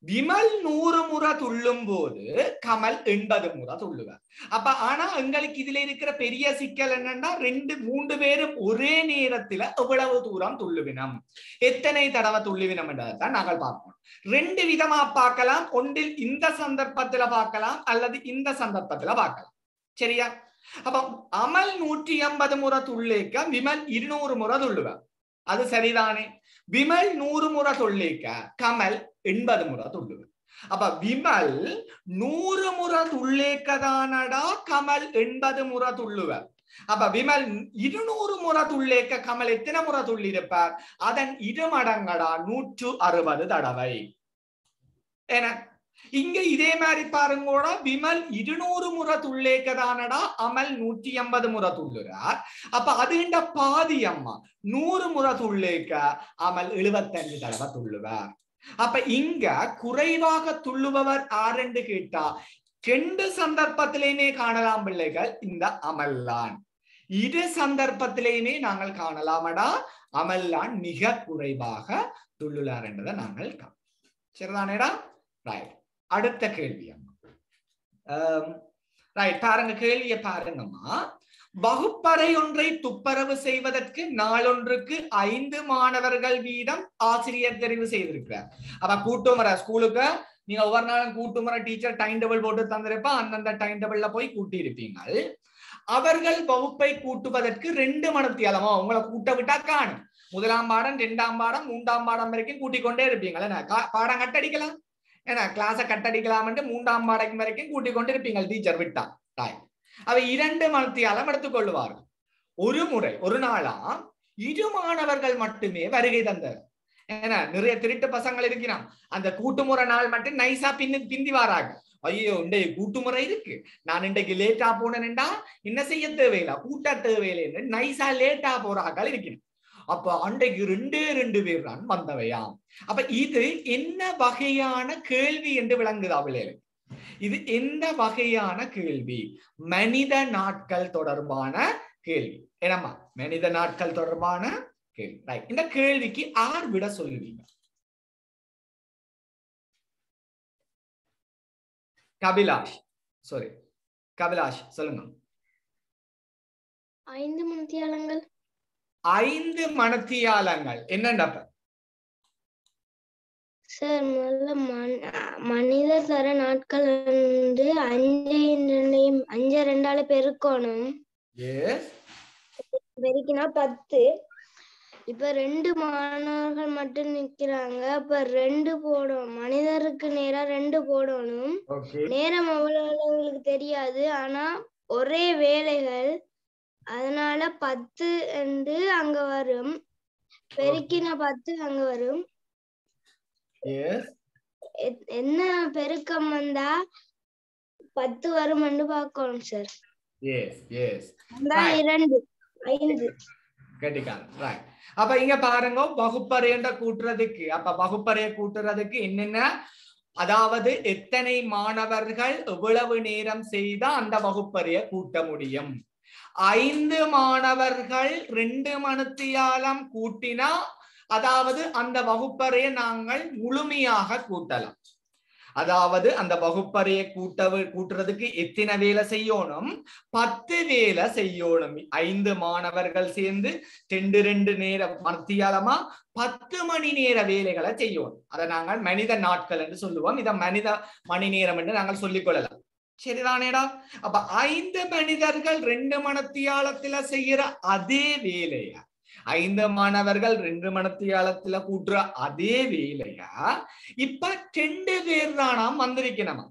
Speaker 1: விமல் 100 முறை துள்ளும் போது கமல் 80 முறை துள்ளுவார். அப்ப ஆனா எங்களுக்கு இதுல இருக்கிற பெரிய சிக்கல் என்னன்னா 2-3 பேரும் ஒரே நேரத்துல எவ்வளவு தூரம் துள்ளுவினம், எத்தனை தடவை துள்ளுவினம் என்றதான் நாங்கள் பார்ப்போம். 2 விதமா பார்க்கலாம். ஒன்றில் இந்த சந்தர்ப்பத்துல பார்க்கலாம் அல்லது இந்த சந்தர்ப்பத்துல பார்க்கலாம். சரியா? அப்ப அமல் 150 முறை துள்ளிக்க விமல் 200 முறை துள்ளுவார். அது சரிதானே? விமல் 100 முறை துள்ளிக்க கமல் 80 முறை துள்ளுவார். அப்ப விமல் 100 முறை துள்ளிக்கதானடா கமல் 80 முறை துள்ளுவார். அப்ப விமல் 200 முறை துள்ளிக்க கமல் எத்தனை முறை துள்ளிருப்பார்? அதன் இருமடங்கடா 160 தடவை. ஏன்னா இங்க இதே மாதிரி பாருங்கோட விமல் 200 முறை துள்ளிக்கதானடா அமல் 150 முறை துள்ளுறார். அப்ப அதுண்ட பாதி அம்மா 100 முறை துள்ளிக்க அமல் 75 தடவை துள்ளுவார். அப்ப இங்க குறைவாக துள்ளுபவர் ஆரென்று கேட்டா 2 சந்தர்ப்பத்திலேயுமே காணலாம் பிள்ளைகள் இந்த அமல்லான். 2 சந்தர்ப்பத்திலேயுமே நாங்கள் காணலாமடா அமல்லான் மிக குறைவாக துள்ளுளார் என்றதை நாங்கள் காணலாம். சரிதானேடா? ரைட். அடுத்த கேள்வி அம்மா. ரைட், பாருங்க கேள்வியை பாருங்கம்மா. வகுப்பறை ஒன்றை துப்புரவு செய்வதற்கு நாளொன்றுக்கு 5 மாணவர்கள் வீதம் ஆசிரியர் தெரிவு செய்திருக்கிறார். அப்ப கூட்டுமுறை ஸ்கூலுக்கு நீங்க ஒவ்வொரு நாளும் கூட்டுமுறை டீச்சர் டைம் டேபிள் போட்டு தந்திருப்பா. அந்தந்த டைம் டேபிள்ல போய் கூட்டி இருப்பீங்க. அவர்கள் வகுப்பை கூட்டுவதற்கு 2 மணித்தியாலமா உங்களை கூட்ட விட்டா காணும். 1ஆம் பாடம் 2ஆம் பாடம் 3ஆம் பாடம் வரைக்கும் கூட்டிக் கொண்டே இருப்பீங்களா? பாடம் கட்டடிக்கலாம், ஏன்னா கிளாஸ கட்டடிக்கலாம் 3ஆம் பாடம் வரைக்கும் கூட்டிக் கொண்டு இருப்பீங்க டீச்சர் விட்டா. அவை 2 மணித்தியாலம் எடுத்துக்கொள்வார்கள். ஒரு முறை ஒரு நாளாம் 2 மாணவர்கள் மட்டுமே வருகை தந்தார். ஏன்னா நிறைய திருட்டு பசங்கள் இருக்கிறான். அந்த கூட்டுமுறை நாள் மட்டும் நைஸா பிந்தி வாராங்க. ஐயோ இன்றைக்கு கூட்டுமுறை இருக்கு, நான் இன்றைக்கு லேட்டா போனேன்டா என்ன செய்ய தேவையில்லை, கூட்ட தேவையில்லை, நைஸா லேட்டா போறாக்கள் இருக்கிறேன். அப்ப அன்றைக்கு 2 பேர் தான் வந்தவையாம். அப்ப இது என்ன வகையான கேள்வி என்று விளங்குதா பிள்ளைகளுக்கு? இது எந்த வகையான கேள்வி? மனித நாட்கள் தொடர்பான கேள்வி. என்னம்மா? மனித நாட்கள் தொடர்பான கேள்வி. இந்த கேள்விக்கு ஆர் விட சொல்லுவீங்க? கபிலாஷ் சொல்லுங்க.
Speaker 3: 5 மணித்தியாலங்கள்.
Speaker 2: 5
Speaker 3: மணித்தியாலங்கள்
Speaker 1: என்னண்டப்ப
Speaker 3: சார்? முதல்ல மனிதர் தர நாட்கள் 5 பெருக்கணும். பெருக்கினா 10. இப்ப 2 மாணவர்கள் மட்டும் நிக்கிறாங்க. அப்ப 2 போடணும். மனிதருக்கு நேரா 2 போடணும். நேரம் அவ்வளவுங்களுக்கு தெரியாது, ஆனா ஒரே வேலைகள், அதனால 10 என்று அங்க வரும். பெருக்கின 10 அங்க வரும். என்ன பெருக்கம் வந்தா 10 வரும் என்று பார்க்கணும் சார். 2 5
Speaker 1: கேட்டிக்காங்க. அப்ப இங்க பாருங்க வகுப்பறை என்ற கூட்டுறதுக்கு, அப்ப வகுப்பறையை கூட்டுறதுக்கு என்னென்ன அதாவது எத்தனை மாணவர்கள் எவ்வளவு நேரம் செய்தா அந்த வகுப்பறையை கூட்ட முடியும். 5 மாணவர்கள் 2 மணித்தியாலம் கூட்டினா அதாவது அந்த வகுப்பறையை நாங்கள் முழுமையாக கூட்டலாம். அதாவது அந்த வகுப்பறையை கூட்டுறதுக்கு எத்தனை வேலை செய்யணும்? 10 வேலை செய்யணும். 5 மாணவர்கள் சேர்ந்து 2 நேரம் மத்தியாலமா 10 மணி நேர வேலைகளை செய்யணும். அதை நாங்கள் மனித நாட்கள் என்று சொல்லுவோம். இதை மனித மணி நேரம் என்று நாங்கள் சொல்லிக் கொள்ளலாம். சரிதானேடா? அப்ப 5 மனிதர்கள் 2 மணித்தியாலத்துல செய்யற அதே வேலையா, 5 மாணவர்கள் 2 மணித்தியாலத்துல கூட்டுற அதே வேலையா இப்ப 2 பேர் தானாம் வந்திருக்கணுமா?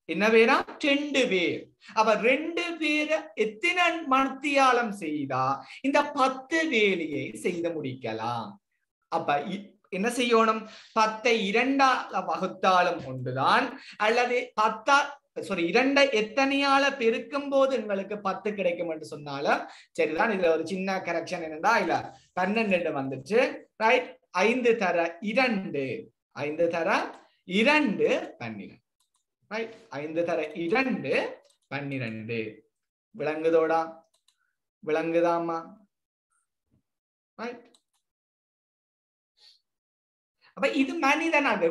Speaker 1: என்ன பேரா? 2 பேர். அப்ப 2 பேரை எத்தனை மணித்தியாலம் செய்தா இந்த 10 வேலையை செய்து முடிக்கலாம். அப்ப என்ன செய்யணும்? 10ஐ 2ஆல் வகுத்தாலும் ஒன்றுதான், அல்லது 2 எத்தனையால பெருக்கும் போது உங்களுக்கு 10 கிடைக்கும் என்று சொன்னாலும் சரிதான். இதுல ஒரு சின்ன கரெக்ஷன் என்னன்னா, இல்ல 12 வந்துச்சு. ரைட்? 5 தர 2 5 தர 2 12. ரைட்? 5 தர 2 12. விளங்குதோடா? விளங்குதாமா? ரைட்? அப்ப இது மனிதனாக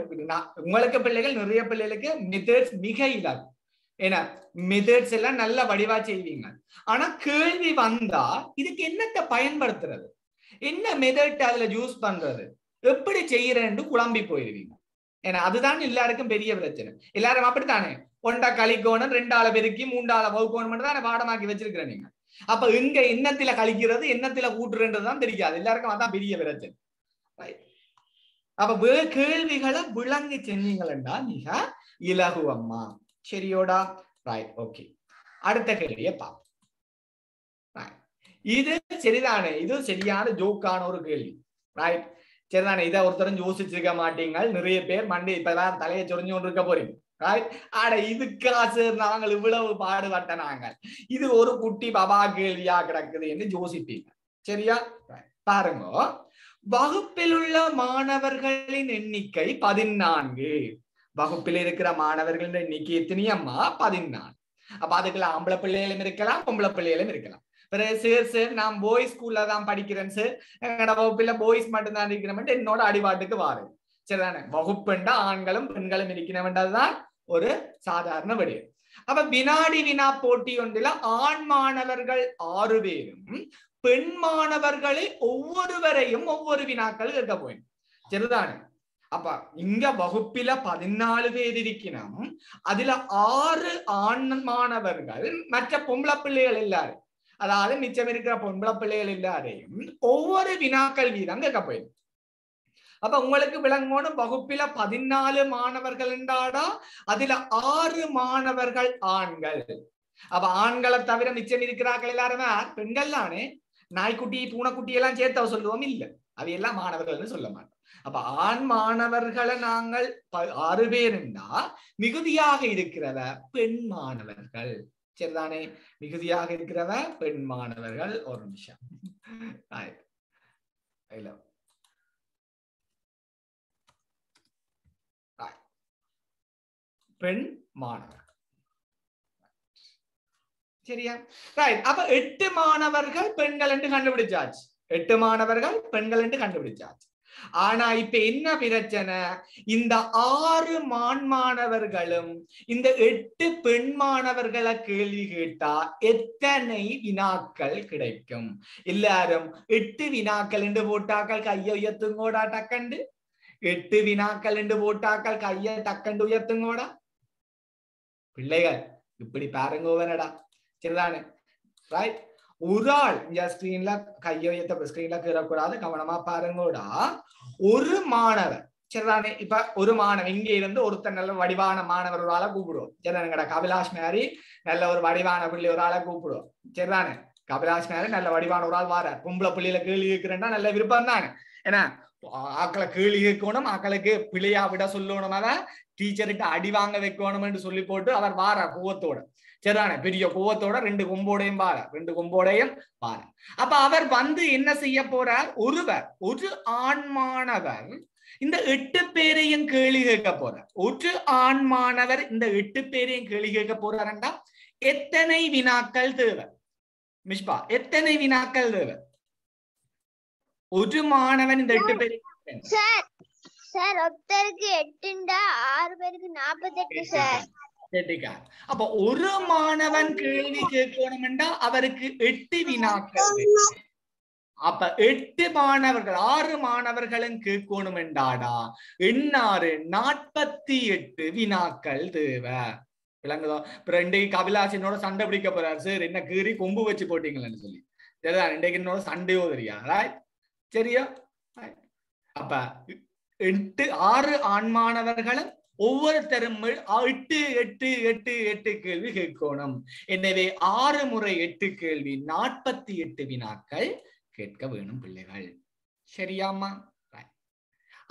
Speaker 1: உங்களுக்கு பிள்ளைகள் நிறைய பிள்ளைகளுக்கு மெத்தட்ஸ் மிக இல்லாது. ஏன்னா மெத்தட்ஸ் எல்லாம் நல்ல வடிவா செய்வீங்க. ஆனா கேள்வி வந்தா இதுக்கு என்னத்தை பயன்படுத்துறது, என்ன மெத்தட் அதுல யூஸ் பண்றது, எப்படி செய்யறேன்னு குழம்பி போயிருவீங்க. ஏன்னா அதுதான் எல்லாருக்கும் பெரிய பிரச்சனை. எல்லாரும் அப்படித்தானே, 1 கழிக்கோணும் 2 பெருக்கி 3 வகுக்கோணும் தானே பாடமாக்கி வச்சிருக்கிற நீங்க. அப்ப இங்க எண்ணத்துல கழிக்கிறது எண்ணத்துல கூட்டுறதுதான் தெரியாது எல்லாருக்கும். அதான் பெரிய பிரச்சனை. அப்ப கேள்விகளை விளங்கி செஞ்சீங்களா மிக இலகுவம்மா. சரியோடா? Right, okay. அடுத்த கேள்வியை பார்ப்போம். இது சரிதானே? இது சரியான ஜோக்கான ஒரு கேள்வி. ரைட்? சரிதானே? இதை ஒருத்தரும் யோசிச்சிருக்க மாட்டீங்க நிறைய பேர். மண்டே இப்பதான் தலையை சொரிஞ்சு கொண்டு இருக்க போறீங்க. ரைட்? ஆட இதுக்காசு நாங்கள் இவ்வளவு பாடுபட்ட நாங்கள் இது ஒரு குட்டி பாபா கேள்வியா கிடக்குது என்று யோசிப்பீங்க. சரியா? பாருங்க, வகுப்பில் உள்ள மாணவர்களின் எண்ணிக்கை 14. வகுப்பில் இருக்கிற மாணவர்களின் எண்ணிக்கை எத்தனையம்மா? 14. அப்ப அதுக்குள்ள ஆம்பளை பிள்ளைகளும் இருக்கலாம் பொம்பளை பிள்ளைகளும் இருக்கலாம். சார் நான் பாய்ஸ் ஸ்கூல்ல தான் படிக்கிறேன் சார், எங்களோட வகுப்புல பாய்ஸ் மட்டும் தான் இருக்கிறேன் என்னோட அடிபாட்டுக்கு வாரு. சரிதானே? வகுப்புண்டா ஆண்களும் பெண்களும் இருக்கணும்ன்றதுதான் ஒரு சாதாரண விடயம். அப்ப வினாடி வினா போட்டி ஒன்றில் ஆண் மாணவர்கள் 6 பேரும் பெண் மாணவர்களை ஒவ்வொருவரையும் ஒவ்வொரு வினாக்கள் கேட்க போயிடும். சரிதானே? அப்ப இங்க வகுப்பில 14 பேர் இருக்கணும். அதுல 6 ஆண் மாணவர்கள் மற்ற பொம்பளை பிள்ளைகள் எல்லாரும், அதாவது மிச்சம் இருக்கிற பொம்பளை பிள்ளைகள் எல்லாரையும் ஒவ்வொரு வினாக்கள் வீதம் கேட்க போயிடும். அப்ப உங்களுக்கு விளங்கணும், வகுப்பில 14 மாணவர்கள் என்றாடா அதுல 6 மாணவர்கள் ஆண்கள். அப்ப ஆண்களை தவிர மிச்சம் இருக்கிறார்கள் எல்லாருமே பெண்கள் தானே. நாய்க்குட்டி பூனைக்குட்டி எல்லாம் சேர்த்து சொல்லுவோம் இல்ல, அவையெல்லாம் மாணவர்கள் சொல்ல மாட்டோம். அப்ப ஆண் மாணவர்களை நாங்கள் 6 பேருண்டா மிகுதியாக இருக்கிறவ பெண் மாணவர்கள். சரிதானே? மிகுதியாக இருக்கிறவ பெண் மாணவர்கள். ஒரு நிமிஷம், பெண் மாணவர். சரியா? ரைட். அப்ப 8 மாணவர்கள் பெண்கள் என்று கண்டுபிடிச்சாச்சு. 8 மாணவர்கள் பெண்கள் என்று கண்டுபிடிச்சாச்சு. ஆனா இப்ப என்ன பிரச்சனை? இந்த 6 ஆண் மாணவர்களும் இந்த 8 பெண் மாணவர்களை கேள்வி கேட்டா எத்தனை வினாக்கள் கிடைக்கும்? எல்லாரும் 8 வினாக்கள் என்று போட்டாக்கள் கையை உயர்த்துங்கோடா டக்கண்டு. 8 வினாக்கள் என்று போட்டாக்கள் கையை டக்கண்டு உயர்த்துங்கோடா. பிள்ளைகள் இப்படி பாருங்க வரடா. சரிதானே? ரைட். ஒரு ஆள் இந்த ஸ்கிரீன்ல கையை உயர்த்த ஸ்கிரீன்ல கீறக்கூடாது, கவனமா பாருங்கோடா. ஒரு மாணவர். சரிதானே? இப்ப ஒரு மாணவன் இங்க இருந்து ஒருத்தர் நல்ல வடிவான மாணவர் ஒரு ஆளை கூப்பிடுவோம். சரிதானே? கபிலாஷ் மேரி நல்ல ஒரு வடிவான பிள்ளை ஒரு ஆளை கூப்பிடுவோம். சரிதானே? கபிலாஷ் மேரி நல்ல வடிவான ஒரு ஆள் வாரார். பொம்பளை பிள்ளையில கேள்வி கேட்கிறேன்னா நல்ல விருப்பம் தானே. ஏன்னா ஆக்களை கேள்வி கேட்கணும், ஆக்களுக்கு பிள்ளையா விட சொல்லணும், அத டீச்சர்கிட்ட அடி வாங்க வைக்கணும் என்று சொல்லி போட்டு அவர் வாரார் கோவத்தோட. சரிதானே? பெரிய கோவத்தோட 2 கொம்போடையும் வாரார். 2 கொம்போடையும் வாரார். அப்ப அவர் வந்து என்ன செய்ய போறார்? ஒரு ஆண் மாணவர் இந்த 8 பேரையும் கேள்வி கேட்க போறார். ஒரு ஆண் மாணவர் இந்த 8 பேரையும் கேள்வி கேட்க போறாருண்டா எத்தனை வினாக்கள் தேவை? மிஷ்பா, எத்தனை வினாக்கள் தேவை? ஒரு மாணவன் இந்த 8 பேரையும்
Speaker 2: சார் ஒருத்தருக்கு 8 6 பேருக்கு 48 சார்.
Speaker 1: அப்ப ஒரு மாணவன் கேள்வி கேட்கணும்னா அவருக்கு 8 வினாக்கள். அப்ப 8 மாணவர்கள் 6 மாணவர்களும் கேட்கணும் என்றாடா எண்ணாறு 48 வினாக்கள் தேவை. விளங்குதோ? இன்றைக்கு கபிலாசினோட சண்டை பிடிக்க போறாரு. சார் என்ன கீறி கொம்பு வச்சு போட்டீங்களேன்னு சொல்லி. சரிதான், இன்றைக்கு என்னோட சண்டையோ தெரியா? சரியா? அப்ப 6 ஆண் மாணவர்களும் ஒவ்வொருத்தரும் 8 கேள்வி கேட்கணும். எனவே 6 முறை 8 கேள்வி 48 வினாக்கள் கேட்க வேணும் பிள்ளைகள். சரியாமா?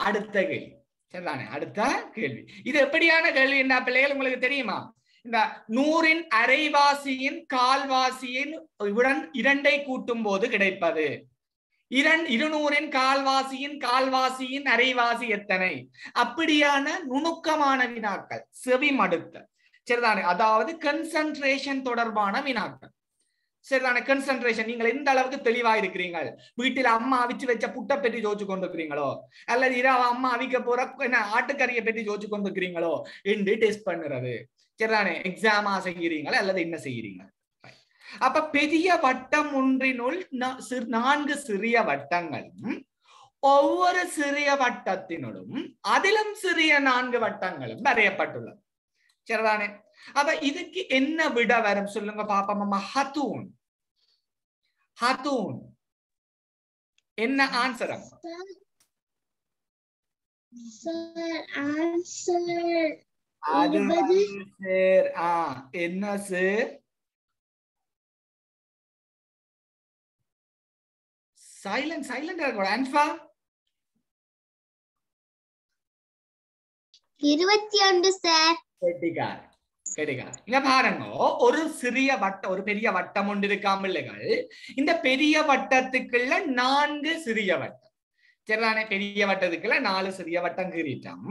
Speaker 1: அடுத்த கேள்வி. சரிதானே? அடுத்த கேள்வி. இது எப்படியான கேள்வி என்ன பிள்ளைகள் உங்களுக்கு தெரியுமா? இந்த 100-இன் அரைவாசியின் கால்வாசியின் 2 கூட்டும் போது கிடைப்பது 200-இன் கால்வாசியின் அரைவாசி எத்தனை? அப்படியான நுணுக்கமான வினாக்கள், செவிமடுத்த. சரிதானே? அதாவது கன்சன்ட்ரேஷன் தொடர்பான வினாக்கள். சரிதானே? கன்சன்ட்ரேஷன். நீங்கள் எந்த அளவுக்கு தெளிவா இருக்கிறீங்க? வீட்டில் அம்மா அவிச்சு வச்ச புட்டை பற்றி யோசிச்சு கொண்டிருக்கிறீங்களோ, அல்லது இரவு அம்மா அவிக்க போற ஆட்டுக்கறியை பற்றி யோசிச்சு கொண்டிருக்கிறீங்களோ என்று டெஸ்ட் பண்ணுறது. சரிதானே? எக்ஸாமா செய்கிறீங்களா அல்லது என்ன செய்கிறீங்க? அப்ப பெரிய வட்டம் ஒன்றினுள் 4 சிறிய வட்டங்களும் ஒவ்வொரு சிறிய வட்டத்தினுள்ளும் அதிலும் சிறிய 4 வட்டங்களும் வரையப்பட்டுள்ளது. சரிதானே? அப்ப இதுக்கு என்ன விட வரும் சொல்லுங்க பாப்பா. ஹத்தூன். ஹத்தூன் என்ன ஆன்சர்? என்ன சார்? Silent ஆன்சா
Speaker 2: 21 sir.
Speaker 1: இங்க பாருங்க, ஒரு சிறிய வட்டம் ஒரு பெரிய வட்டம் ஒன்று இருக்காம இல்லைகள். இந்த பெரிய வட்டத்துக்குள்ள 4 சிறிய வட்டம். சரிதானே? பெரிய வட்டத்துக்குள்ள 4 சிறிய வட்டம் கீறிட்டோம்.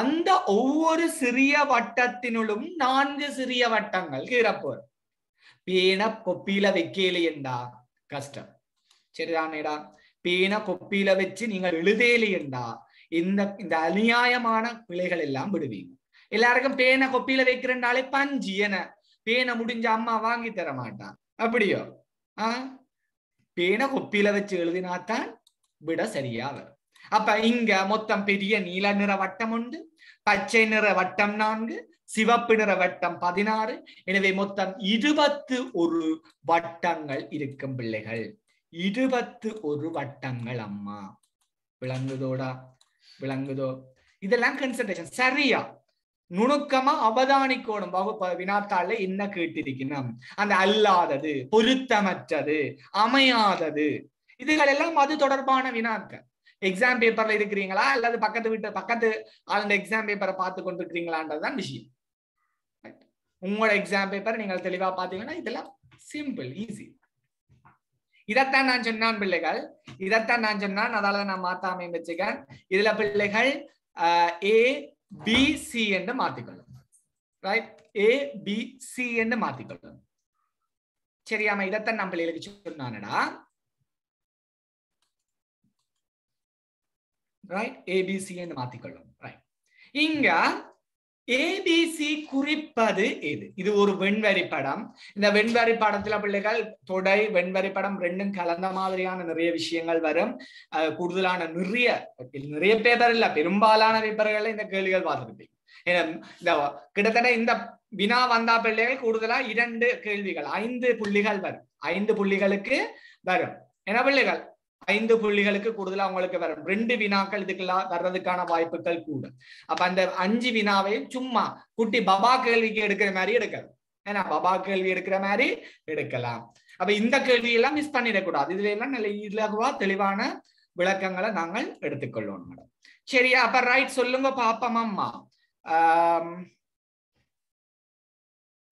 Speaker 1: அந்த ஒவ்வொரு சிறிய வட்டத்தினுள்ளும் 4 சிறிய வட்டங்கள் கீறப்போற. பேன கொப்பியில வைக்கலையண்டா கஷ்டம். சரிதானேடா? பேன கொப்பியில வச்சு நீங்கள் எழுதலையண்டா இந்த அநியாயமான பிழைகள் எல்லாம் விடுவீங்க. எல்லாருக்கும் பேனை கொப்பியில வைக்கிறேன்டாலே பஞ்சு என பேனை முடிஞ்ச அம்மா வாங்கி தர மாட்டான். அப்படியோ? பேனை கொப்பியில வச்சு எழுதினாத்தான் விட சரியா வரும். அப்ப இங்க மொத்தம் பெரிய நீல நிற வட்டம் உண்டு, பச்சை நிற வட்டம் 4, சிவப்பு நிற வட்டம் 16. எனவே மொத்தம் 21 வட்டங்கள் இருக்கும் பிள்ளைகள். 21 வட்டங்கள் அம்மா. விளங்குதோடா? விளங்குதோ? இதெல்லாம் கன்சன்ட்ரேஷன். சரியா நுணுக்கமா அவதானிக்கணும். வினாத்தாள்ல என்ன கேட்டிருக்கணும்? அந்த அல்லாதது, பொருத்தமற்றது, அமையாதது, இதுகள் எல்லாம் அது தொடர்பான வினாக்கள். எக்ஸாம் பேப்பர்ல இருக்கிறீங்களா அல்லது பக்கத்து ஆளுங்க எக்ஸாம் பேப்பரை பார்த்து கொண்டிருக்கிறீங்களான்றதுதான் விஷயம். உங்களோட எக்ஸாம் பேப்பர் நீங்கள் தெளிவா பாத்தீங்கன்னா இதெல்லாம் சிம்பிள், ஈஸி. இதைத்தான் நான் சொன்னான் பிள்ளைகள், இதைத்தான் நான் சொன்னான். அதால நான் மாத்தாம வச்சுக்கேன். இதுல பிள்ளைகள் ABC என்று மாத்திக்கொள்ளும். ரைட்? ABC என்று மாத்திக்கொள்ளும். சரியாம? இதைத்தான் நான் பிள்ளைகளுக்கு சொன்னானடா. ரைட்? ABC என்று மாத்திக்கொள்ளும். ரைட்? இங்க ABC குறிப்பது எது? இது ஒரு வெண்வரி படம். இந்த வெண்வரி படத்துல பிள்ளைகள் தொடை வெண்வரி படம் ரெண்டும் கலந்த மாதிரியான நிறைய விஷயங்கள் வரும். கூடுதலான நிறைய பேப்பர் இல்ல, பெரும்பாலான பேப்பர்கள் இந்த கேள்விகள் பார்த்துருப்பீங்க. இந்த கிட்டத்தட்ட இந்த வினா வந்தா பிள்ளைகள் கூடுதலா 2 கேள்விகள் 5 புள்ளிகள் வரும். 5 புள்ளிகளுக்கு வரும். ஏன்னா பிள்ளைகள் 5 புள்ளிகளுக்கு கூடுதலா உங்களுக்கு வரும். 2 வினாக்கள் இதுக்கெல்லாம் வர்றதுக்கான வாய்ப்புகள் கூட. அப்ப அந்த 5 வினாவையும் சும்மா குட்டி பபா கேள்விக்கு எடுக்கிற மாதிரி எடுக்கலாம். ஏன்னா பபா கேள்வி எடுக்கிற மாதிரி எடுக்கலாம். அப்ப இந்த கேள்வியெல்லாம் மிஸ் பண்ணிடக்கூடாது. இதுல எல்லாம் நல்ல இலகுவா தெளிவான விளக்கங்களை நாங்கள் எடுத்துக்கொள்ளணும் மேடம். சரியா? அப்ப ரைட் சொல்லுங்க பாப்பம் அம்மா.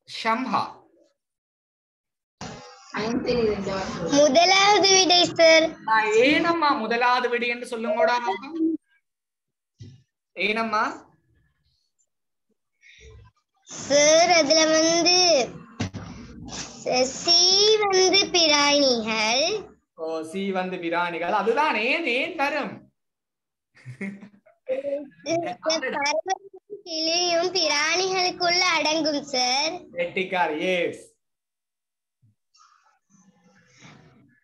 Speaker 1: ஷம்ஹா.
Speaker 2: முதலாவது விடை சார்.
Speaker 1: ஏனம்மா முதலாவது விடை என்று சொல்லுங்கடா. ஏனம்மா?
Speaker 2: சார் அதுல வந்து சி வந்து பிராணிகள்.
Speaker 1: ஓ, சி வந்து பிராணிகள். அதுதான் ஏன் தரும்
Speaker 2: கிளியும் பிராணிகளுக்குள்ள அடங்கும் சார்.
Speaker 1: வெட்டிக்கார். எஸ்.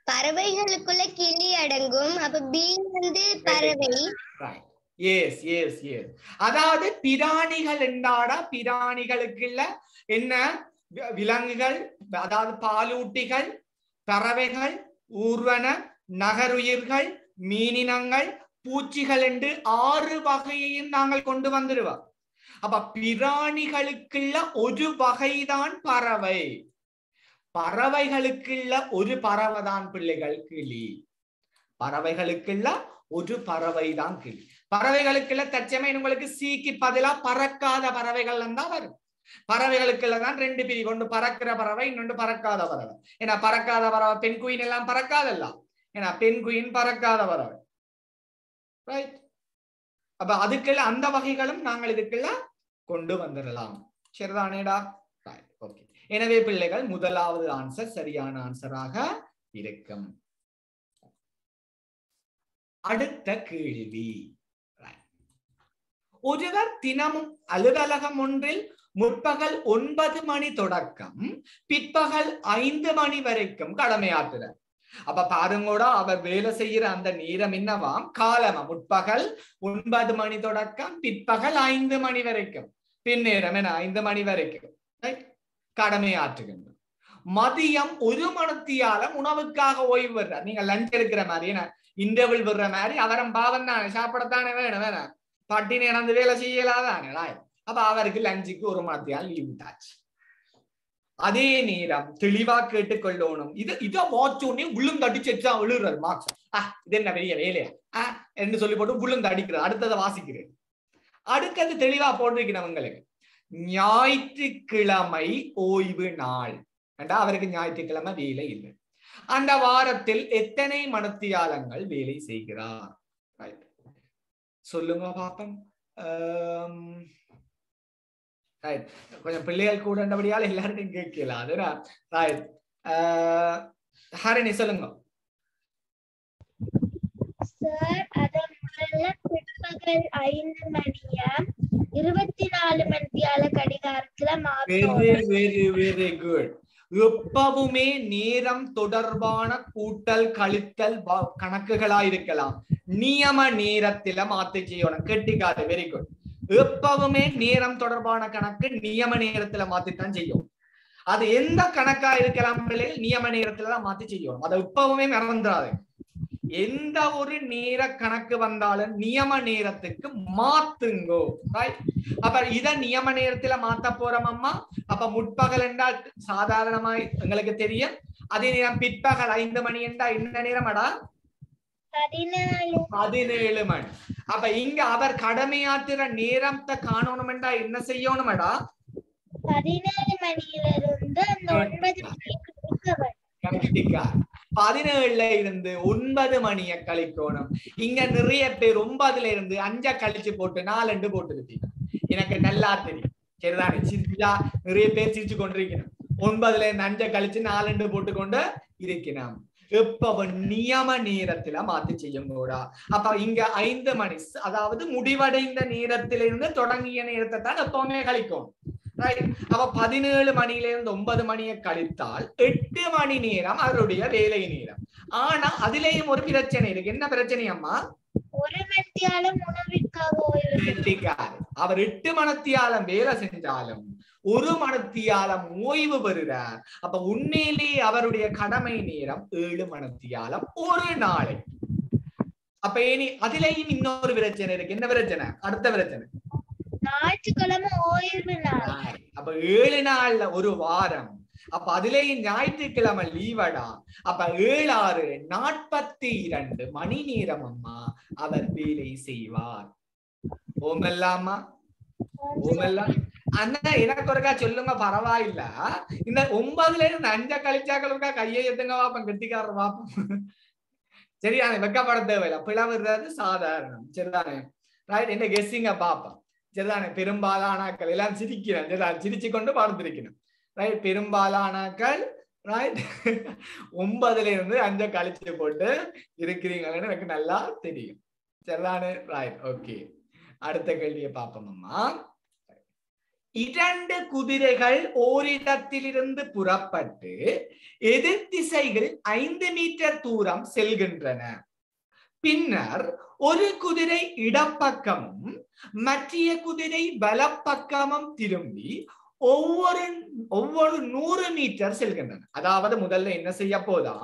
Speaker 2: பறவைகளுக்குள்ள கிளி அடங்கும். அப்ப பி வந்து பறவை.
Speaker 1: Yes yes yes. அதாவது பிராணிகள் என்றாடா பிராணிகளுக்குள்ள என்ன விலங்குகள், அதாவது பாலூட்டிகள், பறவைகள், ஊர்வன, நகருயிர்கள், மீனினங்கள், பூச்சிகள் என்று 6 வகையையும் நாங்கள் கொண்டு வந்துடுவோம். அப்ப பிராணிகளுக்குள்ள ஒரு வகைதான் பறவை. பறவைகளுக்குள்ள ஒரு பறவைதான் பிள்ளைகள் கிளி. பறவைகளுக்குள்ள ஒரு பறவைதான் கிளி. பறவைகளுக்குள்ள தற்சமயம் உங்களுக்கு சீக்கு பதிலா பறக்காத பறவைகள் தான் வரும். பறவைகளுக்குள்ளதான் 2 பிரிவு, ஒன்று பறக்கிற பறவை, இன்னொன்று பறக்காத பறவை. ஏன்னா பறக்காத பறவை பெண் குயின் எல்லாம் பறக்காதல்ல, ஏன்னா பெண் குயின் பறக்காத பறவை. ரைட். அப்ப அதுக்குள்ள அந்த வகைகளும் நாங்கள் இதுக்குள்ள கொண்டு வந்துடலாம். சரிதானேடா? ஓகே. எனவே பிள்ளைகள் முதலாவது ஆன்சர் சரியான ஆன்சராக இருக்கும். அடுத்த கேள்வி. ஒருவர் தினமும் அலுவலகம் ஒன்றில் முற்பகல் 9 மணி தொடக்கம் பிற்பகல் 5 மணி வரைக்கும் கடமையாற்றுறார். அப்ப பாருங்கோட அவர் வேலை செய்யற அந்த நேரம் என்னவாம்? காலமா. முற்பகல் 9 மணி தொடக்கம் பிற்பகல் 5 மணி வரைக்கும். பின்னேரம் என்ன 5 மணி வரைக்கும் கடமையாற்றுகின்றார். மதியம் 1 மணித்தியாலம் உணவுக்காக ஓய்வு வர்றார். நீங்க லஞ்ச் எடுக்கிற மாதிரி, இன்டர்வல் விடுற மாதிரி அவரும் பாவம் தானே, சாப்பிடத்தானே வேணும். பட்டினி நடந்து வேலை செய்யலாதானே. அப்ப அவருக்கு லஞ்சுக்கு 1 மணித்தியாலம் லீவ் விட்டாச்சு. அதே நேரம் தெளிவா கேட்டுக்கொள்ளணும். இதை வாட்சோடனே உளுந்தடிச்சு வச்சா விழுறாரு மார்க்ஸ். இது என்ன பெரிய வேலையா என்று சொல்லி போட்டு உளுந்து அடிக்கிறது. அடுத்ததை வாசிக்கிறேன். அடுத்தது தெளிவா போட்டிருக்கிறவங்களுக்கு ஞாயிற்றுக்கிழமை ஓய்வு நாள். அவருக்கு ஞாயிற்றுக்கிழமை வேலை இல்லை. அந்த வாரத்தில் எத்தனை மணித்தியாலங்கள் வேலை செய்கிறார்? சொல்லுங்க பாப்போம். கொஞ்சம் பிள்ளைகள் கூடபடியால் எல்லார்ட்டையும் கேட்கலாம். அதுதான். ஹரிணி சொல்லுங்க.
Speaker 2: சார் அத முதல்ல பிற்பகல் 5 மணிய 24 மணித்தியால கடிகாரத்துல மாத்தணும்.
Speaker 1: Very good. எப்பவுமே நேரம் தொடர்பான கூட்டல் கழித்தல் கணக்குகளா இருக்கலாம், நியம நேரத்தில மாத்தி செய்யணும். கெட்டிக்காது. Very good. எப்பவுமே நேரம் தொடர்பான கணக்கு நியம நேரத்துல மாத்தித்தான் செய்யும். அது எந்த கணக்கா இருக்கலாம் பிள்ளைகள், நியம நேரத்துல தான் மாத்தி செய்யணும். அதை எப்பவுமே மறந்துடாது. எந்த ஒரு நேர கணக்கு வந்தாலும் நியம நேரத்துக்கு மாத்துங்கோ. அப்ப இத நியம நேரத்துல மாத்த போறோம் அம்மா. அப்ப முற்பகல் என்றால் சாதாரணமா எங்களுக்கு தெரியும். அதே நேரம் பிற்பகல் 5 மணி என்றா என்ன நேரமாடா? 17 மணி. அப்ப இங்க அவர் கடமையாற்றுற நேரத்தை காணணும் என்றா என்ன செய்யணும்டா?
Speaker 2: 17 மணியிலிருந்து
Speaker 1: 17ல இருந்து 9 மணிய கழிக்கணும். இங்க நிறைய பேர் 9ல இருந்து 5 கழிச்சு போட்டு 4 போட்டு எனக்கு நல்லா தெரியும். சரிதானே? சிரிச்சா நிறைய பேர் சிரிச்சு கொண்டிருக்கணும். 9ல இருந்து 5 கழிச்சு 4 போட்டுக்கொண்டு இருக்கணும். எப்ப நியம நேரத்துல மாத்தி செய்யும் போடா. அப்ப இங்க 5 மணி, அதாவது முடிவடைந்த நேரத்திலிருந்து தொடங்கிய நேரத்தை தான் எப்பவுமே கழிக்கும். அப்ப 17 மணியிலிருந்து 9 மணியை கழித்தால் 8 மணி நேரம் அவருடைய வேலை நேரம். ஆனா அதுலயும் ஒரு பிரச்சனை இருக்கு. என்ன பிரச்சனை அம்மா?
Speaker 2: 1 மணித்தியாலம் உணவிற்காக ஓய்வு.
Speaker 1: அவர் 8 மணித்தியாலம் வேலை செஞ்சாலும் 1 மணித்தியாலம் ஓய்வு பெறுகிறார். அப்ப உண்மையிலேயே அவருடைய கடமை நேரம் 7 மணித்தியாலம் ஒரு நாளை. அப்ப இனி அதுலயும் இன்னொரு பிரச்சனை இருக்கு. என்ன பிரச்சனை? அடுத்த பிரச்சனை
Speaker 2: ஞாயிற்றுக்கிழமை ஓய்வு நாள்.
Speaker 1: அப்ப 7 நாள்ல ஒரு வாரம். அப்ப அதுலயும் ஞாயிற்றுக்கிழமை லீவடா. அப்ப 7 6 42 மணி நேரம் அம்மா அவர் வேலை செய்வார். ஓமெல்லாமா? ஓமெல்லாம் அண்ணா எனக்கு ஒருக்கா சொல்லுங்க, பரவாயில்ல. இந்த 9ல இருந்து 5 கழிச்சாக்கள் இருக்கா கையை எத்துங்க வாப்பம், கெட்டிக்காரர் வாப்பம். சரிதானே? வெக்கப்பட தேவையில்லை. பிளவுறது சாதாரணம். சரிதானே? ரைட் என்ன கெஸ்ஸிங்க பாப்போம் சரிதானே பெரும்பாலானாக்கள் எல்லாம் சிரிக்கிறேன் சரிதான் சிரிச்சு கொண்டு பார்த்திருக்கணும் ரைட் பெரும்பாலானாக்கள் ரைட் 9ல இருந்து 5 கழிச்சு போட்டு இருக்கிறீங்கன்னு எனக்கு நல்லா தெரியும் சரிதானே ரைட் ஓகே அடுத்த கேள்வியை பார்ப்போம் அம்மா 2 குதிரைகள் ஓரிடத்திலிருந்து புறப்பட்டு எதிர் திசைகளில் 5 மீட்டர் தூரம் செல்கின்றன பின்னர் ஒரு குதிரை இடப்பக்கமும் மற்ற குதிரை வலப்பக்கமும் திரும்பி ஒவ்வொரு 100 மீட்டர் செல்கின்றன அதாவது முதல்ல என்ன செய்ய போதா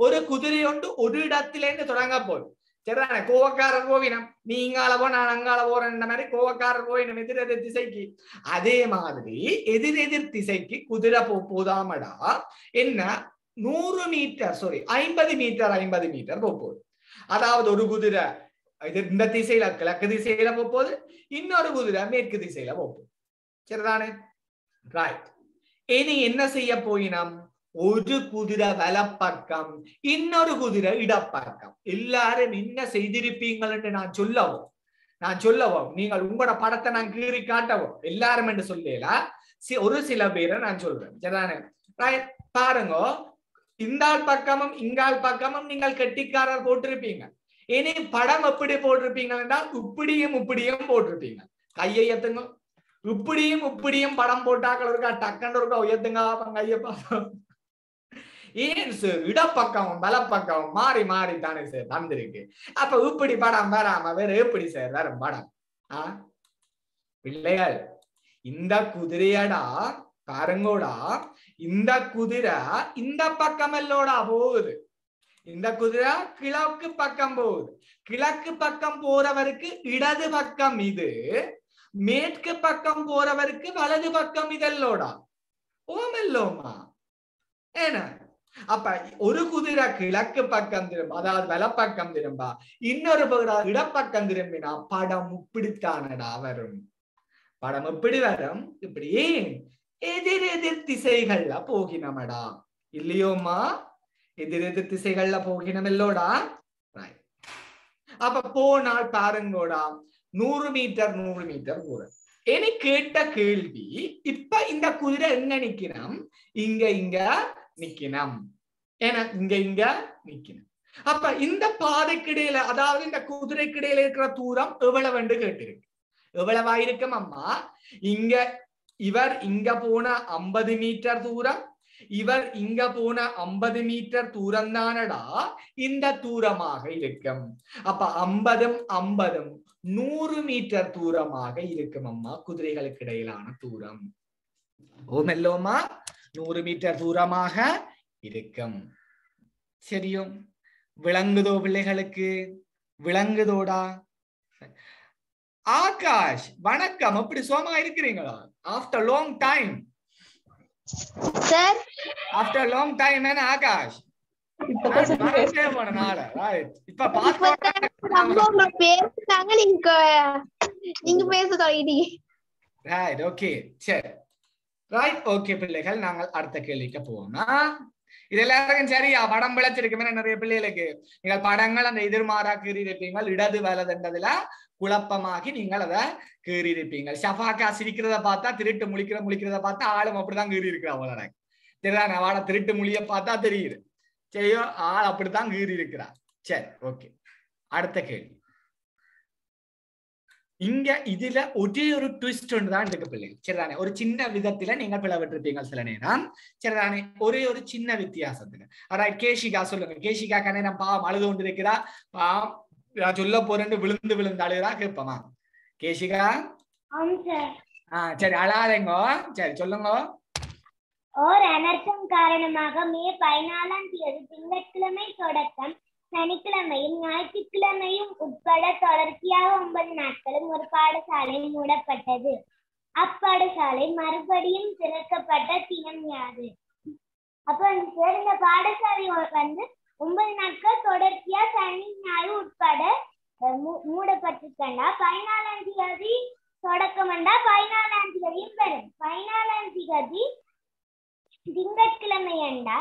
Speaker 1: ஒரு குதிரை ஒன்று ஒரு இடத்திலிருந்து தொடங்க போதும் சரிதானே கோவக்காரர் போவினம் நீ இங்கால போ நான் அங்கால போறேன் மாதிரி கோவக்காரர் போயினம் எதிர் திசைக்கு அதே மாதிரி எதிர் திசைக்கு குதிரை போதாமடா என்ன 100 மீட்டர் 50 மீட்டர் போகுது அதாவது ஒரு குதிரை இந்த திசையில கிழக்கு திசையில போகுது இன்னொரு குதிரை மேற்கு திசையில போகுது சரிதானே ரைட் இனி என்ன செய்ய போயினம் ஒரு குதிரை வலப்பக்கம் இன்னொரு குதிரை இடப்பக்கம் எல்லாரும் என்ன செய்திருப்பீங்கள் என்று நான் சொல்லவும் நீங்கள் உங்களோட படத்தை நான் கீறி காட்டவும் எல்லாரும் என்று சொல்லல ஒரு சில பேரை நான் சொல்றேன் சரிதானே ரைட் பாருங்க இந்தாள் பக்கமும் இங்கால் பக்கமும் நீங்கள் கெட்டிக்காரர் போட்டிருப்பீங்க இனி படம் எப்படி போட்டிருப்பீங்க என்றால் இப்படியும் போட்டிருப்பீங்க கையை எத்துங்க இப்படியும் படம் போட்டாக்கள் இருக்கா டக்குன்னு இருக்கா உயர்த்துங்க கையை பார்த்தோம் ஏன் சார் இடப்பக்கம் வலப்பக்கம் மாறி தானே சார் தந்திருக்கு அப்ப இப்படி படம் வராம வேற எப்படி சார் வேற படம் பிள்ளைகள் இந்த குதிரையடா பாருங்கோடா இந்த குதிரை இந்த பக்கம் எல்லோடா போகுது இந்த குதிரை கிழக்கு பக்கம் போகுது கிழக்கு பக்கம் போறவருக்கு இடது பக்கம் இது மேற்கு பக்கம் போறவருக்கு வலது பக்கம் இதெல்லோடா ஓமெல்லோமா ஏன்னா அப்ப ஒரு குதிரை கிழக்கு பக்கம் திரும்ப அதாவது வலப்பக்கம் திரும்ப இன்னொரு இடப்பக்கம் திரும்பினா படம் இப்படித்தானடா வரும் படம் எப்படி வரும் இப்படி எதிர் திசைகள்ல போகினமடா இல்லையோமா எதிர் திசைகள்ல போகினம் இல்லோடா அப்ப போனால் பாருங்கோடா 100 மீட்டர் கூட இனி கேட்ட கேள்வி இப்ப இந்த குதிரை எங்க நிக்கணும் இங்க நிக்கணும் ஏன்னா இங்க நிக்கணும் அப்ப இந்த பாதைக்கிடையில அதாவது இந்த குதிரைக்கிடையில இருக்கிற தூரம் எவ்வளவு என்று கேட்டிருக்கு எவ்வளவா இருக்கும் அம்மா இவர் இங்க போன 50 மீட்டர் தூரம் இவர் இங்க போன 50 மீட்டர் தூரம் தானடா இந்த தூரமாக இருக்கும் அப்ப 50 100 மீட்டர் தூரமாக இருக்கும் அம்மா குதிரைகளுக்கு இடையிலான தூரம் ஓமெல்லோமா 100 மீட்டர் தூரமாக இருக்கும் சரியோ விளங்குதோ பிள்ளைகளுக்கு விளங்குதோடா ஆகாஷ் வணக்கம் எப்படி சோமா இருக்கிறீங்களா after long time
Speaker 2: sir
Speaker 1: after long time என்ன ஆகாஷ் இப்ப
Speaker 2: பேசுறாங்க நீங்க பேச தொடங்கிட்டீங்க
Speaker 1: ரைட் ஓகே சரி ரைட் ஓகே பிள்ளைகள் நாங்கள் அடுத்த கேள்விக்கு போவோம்னா இது எல்லாருக்கும் சரியா படம் விளைச்சிருக்குமே நிறைய பிள்ளைகளுக்கு நீங்கள் படங்கள் அந்த எதிர்மாறா கீறி இருப்பீங்கள் இடது வலதுன்றதுல குழப்பமாகி நீங்கள் அதை கீறி இருப்பீங்க ஷஃபாக்கா சிரிக்கிறத பார்த்தா திருட்டு முழிக்கிறத பார்த்தா ஆளும் அப்படிதான் கீறி இருக்கிறா அவளோட சரிதான் அவளை திருட்டு மொழிய பார்த்தா தெரியுது சரியோ ஆள் அப்படித்தான் கீறி இருக்கிறா சரி ஓகே அடுத்த கேள்வி இங்க இதுல ஒரே ஒரு ட்விஸ்ட் ஒன்றுதான் இருக்கு பிள்ளைகள் சரிதானே ஒரு சின்ன விதத்துல நீங்கள் பிளவிட்டிருப்பீங்க சில நேரம் சரிதானே ஒரே ஒரு சின்ன வித்தியாசத்துல ரைட் கேஷிகா சொல்லுங்க கேஷிகா கண்ணே நான் பாவம் அழுது கொண்டு இருக்கிறா பாவம் நான் சொல்ல போறேன்னு விழுந்து அழுகிறா கேட்பமா கேஷிகா சரி அழாதேங்கோ சரி சொல்லுங்க
Speaker 2: ஓர் அனர்த்தம் காரணமாக மே 14ஆம் தேதி திங்கட்கிழமை தொடக்கம் சனிக்கிழமையும் ஞாயிற்றுக்கிழமையும் உட்பட தொடர்ச்சியாக 9 நாட்களும் ஒரு பாடசாலை மூடப்பட்டது. அப்பாடசாலை மறுபடியும் திறக்கப்பட்ட தினம் யாது? அப்ப இந்த பாடசாலை 9 நாட்கள் தொடர்ச்சியா சனி ஞாயிறு உட்பட மூடப்பட்டிருக்கா. 14ஆம் தேதி தொடக்கம்ண்டா 14ஆம் தேதியும் வரும். 14ஆம் தேதி திங்கட்கிழமை என்றா